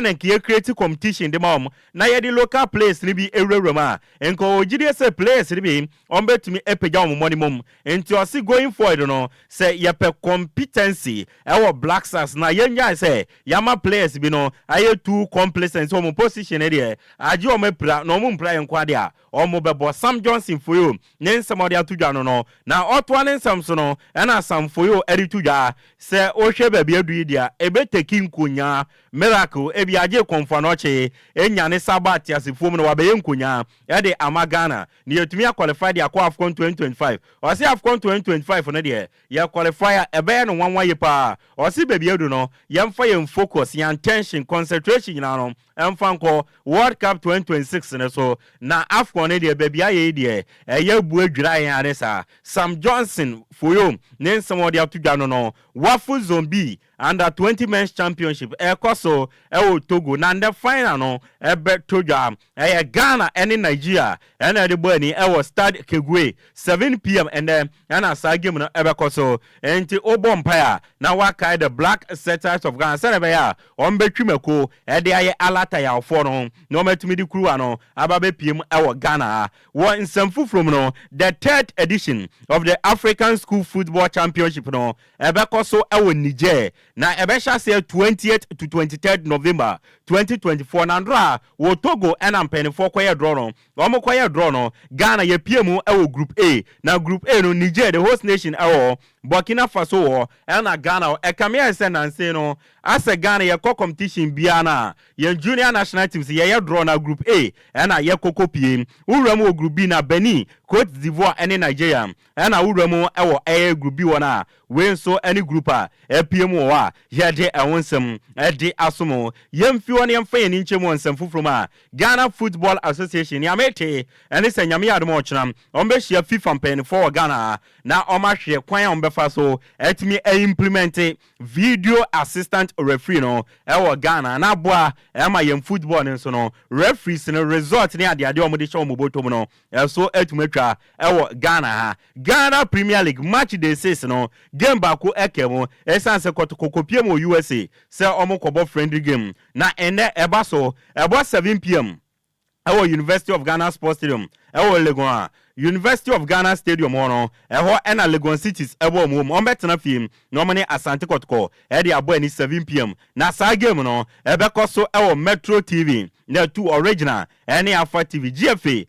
S16: na kiye create competition de mom na ye the local players ni bi ewrewrema enko ogide say players ni bi ombetumi epeja omo money mom enti o si going forward no say ye pe competency Black Stars na ye nya say yama players bi no aye too complacent omo position e de aje omo pra no omo mpra enko de a omo bebo Sam Johnson for you nensam ode atudwa no na otwa nensam so no na Sam for you edi tudwa say ohwe baby adu dia ebe teki nkonya miracle ebi aje konfa no che enya ne sabat asifom no wabe nkonya e de amagana ni yetumi qualify dia kwa AFCON 2025 o se AFCON 2025 no de ya qualifier ebe no wanwa ye pa o se baby adu no yemfa yem focus yan tension concentration na no emfa nko World Cup 2026 ne so na AFCON ne de baby aye de ya bu adwira yan aresa Sam Johnson for you nensam ode atudwa no wafu zombie under 20 men's championship ekoso Togo na the final no ebe toja Ghana and Nigeria and the boni start Kegwe 7 p.m. and then sa game no ebe koso enti obo empire na waka the Black Stars of Ghana sene be ya ombetwimeko de aye alata ya ofo no no metumi di kuru ano ababe piem Ghana wo nsamfu from no the 3rd edition of the African School Football Championship no ebe koso Niger na ebesha say 28th to 23rd November 2024 na ndra wo Togo and Penifo kwaye draw no omo kwaye draw no Ghana ye piemu group A na group A no Niger the host nation Burkina Faso wo na Ghana ekamia se na nse no ase Ghana ye competition biana ye junior national teams ye draw na group A na ye kokopie uram group B na Benin Cote d'Ivoire and Nigeria na uram group B wona we so any group piemu wa ye de awonsem de asomo yemfi won yemfa ye nchemu onsem fufroma Ghana Football Association ya mete ene se nyame adom ochram ombe hia FIFA pen for Ghana na omahwe kwan ombefa so etimi implement video assistant referee no Ghana na boa ema yem football nso no referees no result ne ade omode show mobotom no so etumetwa Ghana Ghana Premier League match day 6 no game bako ekemo esanse kotokopie mo USA se omokobo friendly game na ene eba so ebo 7 p.m. University of Ghana Sports Stadium Legon University of Ghana Stadium hono ena Legon Cities ombetena film no mane Asante Kotoko de abo ni 7 p.m. na sa game no ebekoso Metro TV na 2 original any Alpha TV GFA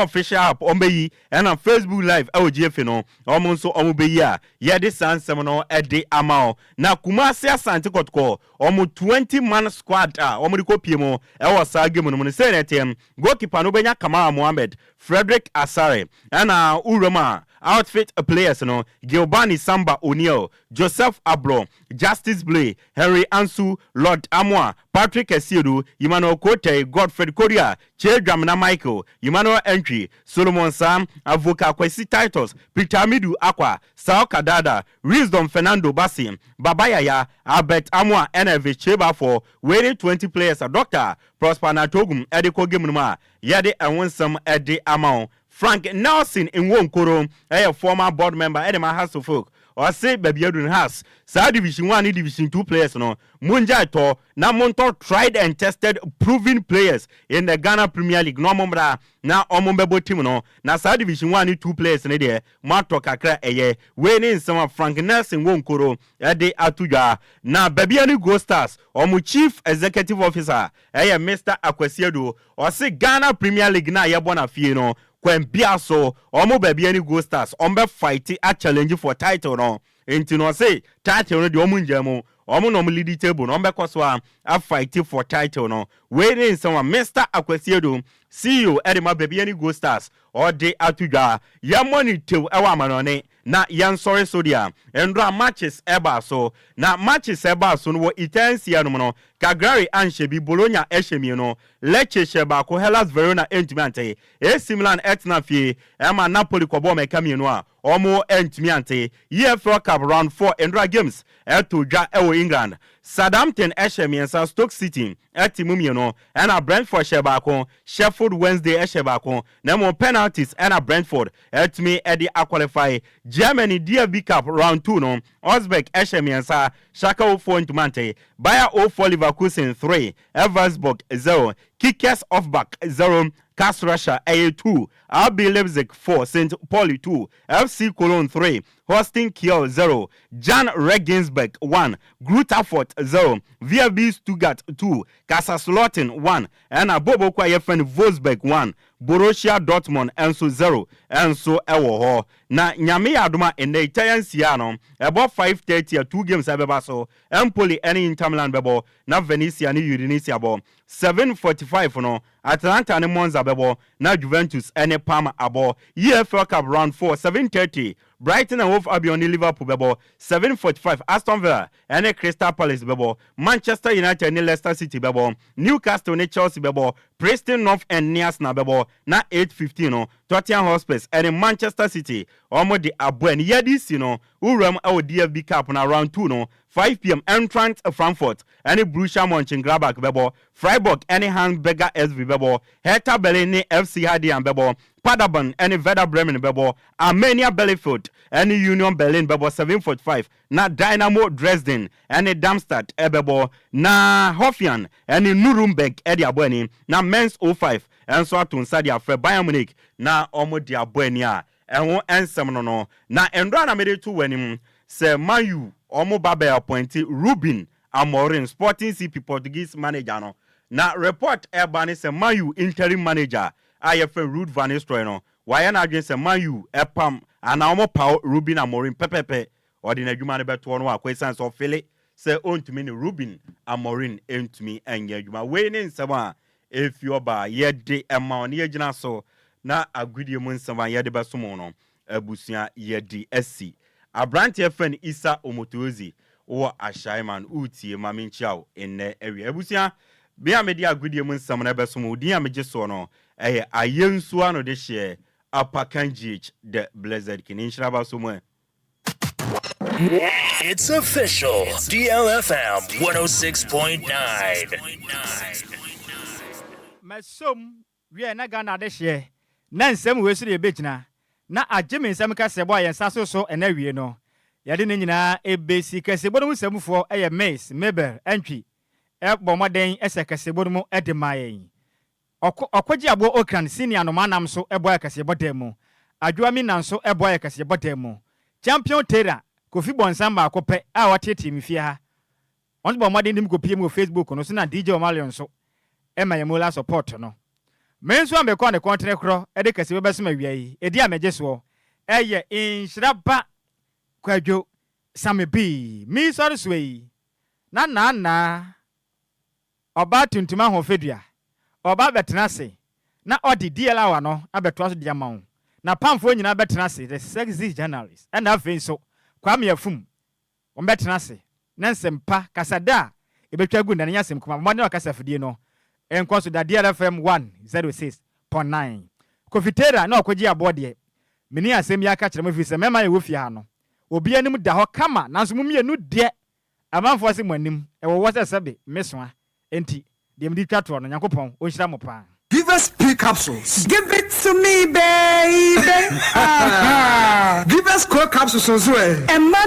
S16: official app ombeyi na Facebook live GFA no nso omobeyi a ye de sansem no de amao na Kumasi Asante Kotoko 20 man squad de kopie mo sa game no se netem goalkeeper no benya Kamara Mohammed Frederick Asare and Uroma outfit players no Gilbani Samba O'Neal Joseph Abro Justice Blay Henry Ansu Lord Amwa Patrick Esiedu Emmanuel Kote Godfred Korea Chedramna Michael Emmanuel Entry Solomon Sam Avoka Kwesi Titus Peter Midu Aqua Sao Kadada Wisdom Fernando Basim Babayaya Albert Amwa NFV Cheba for waiting 20 players a doctor Prosper Natogum Ediko Gimnuma Yade and Winsome Edi Amao Frank Nelson in Wonkoro, a former board member, Edema Hasselfolk, or say Baby Edwin Haas, Sa Division 1 Division 2 players, no, Munja to, na Monto tried and tested proven players in the Ghana Premier League, no Mombra, na Omombebo team, no, na Sa Division 1 2 players in there, Mato Kakra, winning some Frank Nelson Wonkoro, de Atuja, na Baby Anu Go Stars, or mu Chief Executive Officer, Mr. Akwesiedo, or say Ghana Premier League na Yabona Fieno. When Biaso, Omo Baby any Go Stars, Ombe fight a challenge for title no. Into no say title no the Omunjamo, Omo normally the table, Ombe Koswa, a fight for title no. Waiting someone Mr. Akwesiedo, CEO Edema Baby any Go Stars, or de Atuga, Yamoni to our manone. Na yan sorry sodia endra matches eba so na matches eba so no itensia no no Cagliari Anshebi Bologna Eshemi no Lecce Sheba ko Hellas Verona entmiante AC Milan etna fie ema Napoli ko bo mekami no a omo entmiante EFL Cup round 4 endra games eto dwa ewo England Southampton Eshemi and Stoke City etimumi no na Brentford Sheba ko Sheffield Wednesday Esheba ko na mo penalties na Brentford etmi edi qualify Germany DFB Cup round 2 no Osbeck Eshemiansa Shaka 04 Ntumante Bayer 04 Leverkusen 3 Eversburg 0 Kickers of back 0 Kas Russia A2 RB Leipzig 4 St. Pauli 2 FC Cologne 3 Holstein Kiel 0 Jan Regensburg 1 Grutterfurt 0 VfB Stuttgart 2 Kaiserslautern 1 and Bobo Kwayefen Wolfsburg 1 Borussia Dortmund enso 0 enso ewo ho na nyame adoma in the Italian Siano about 5:30 2 games abeba so Empoli any Inter Milan bebo na Venezia ni Udinese abo 7:45 no Atalanta ni Monza bebo na Juventus any Parma abo EFL Cup round 4 7:30 Brighton and Hove Albion Liverpool bebo 7:45 Aston Villa and Crystal Palace bebo Manchester United and Leicester City bebo Newcastle and Chelsea bebo Preston North and Nias na bebo na 8:15 no Tottenham Hotspur and Manchester City omo de abuen yedis no uram our DFB Cup na round 2 no 5 p.m. Eintracht Frankfurt and Borussia Mönchengladbach bebo Freiburg and Hamburger SV bebo Hertha Berlin FC Heidenheim bebo Paderborn and Werder Bremen bebo Arminia Bielefeld and Union Berlin bebo 7:45 na Dynamo Dresden and Darmstadt bebo na Hoffenheim and Nuremberg edi abweni na Mainz 05 and so atun sadia for Bayern Munich na omo di abweni a enwo ensem no na endra na mede to wanim se Manu omo babe appointed Ruben Amorim Sporting CP Portuguese manager no na report ebani se Manu interim manager IFA Ruud van Nistelrooy no why na adwen se Manu epam ana omo pa Ruben Amorim pepepe odi na adwuma ne beto no akwesan so fele se ontumi ni Ruben Amorim entumi enye adwuma we ne nsema if you ba yede ema on yegina so na agudie mu nsema yede besomo no abusua yede asi Abrante friend Isa Omotozi o Ashaiman utie maminchiao enne ewi abusua bia media agudie mu nsema na besomo din amege so no ayensu ano de hye apakanjich the blessed Nhyiraba somwe.
S9: It's official. DLFM 106.9.
S1: Masom we na Ghana de hye na nsem we so de begina na ageme nsem ka sebo ayensa so ena wie no yade ne nyina ebesi kasebo no nsemfo eye Mace Mabel Entwi bomoden ese kasebo no edemayen okwaji abo okran senior no manam so ebo kasebo demu adwoami nan so ebo kasebo demu champion tera Kofi Bonsamba akope a watete mfie ha on bomoden nim ko piem go Facebook no so na DJ Omalion so ema yemola support no menso ambekọ ne kontre kro ede kasebo besema wiai edi amege so eye Nhyiraba Kwadwo Sammy B mi sorry sway na oba tuntuma ho fedua oba betena se na odi DLA no abeto so dia mawo na pamfo nyina betena se the sexy journalist and afei so kwame afum o betena se na nsempa kasada ebetwa gu na nya sem kuma mo ne wakasafidie no Enquires da DLFM 106.9 Kofitera na okoji abode meni asem ya ka kire mo fi se mema ye wofi ha no obi anim da ho kama nanso mo mienu de amanfo se mo anim e wo wose sebe mesoa enti de mdi twato no Yakopon o hyira mo pa.
S17: Give us P capsules. Give it to me, baby. Give us core capsules as well. And money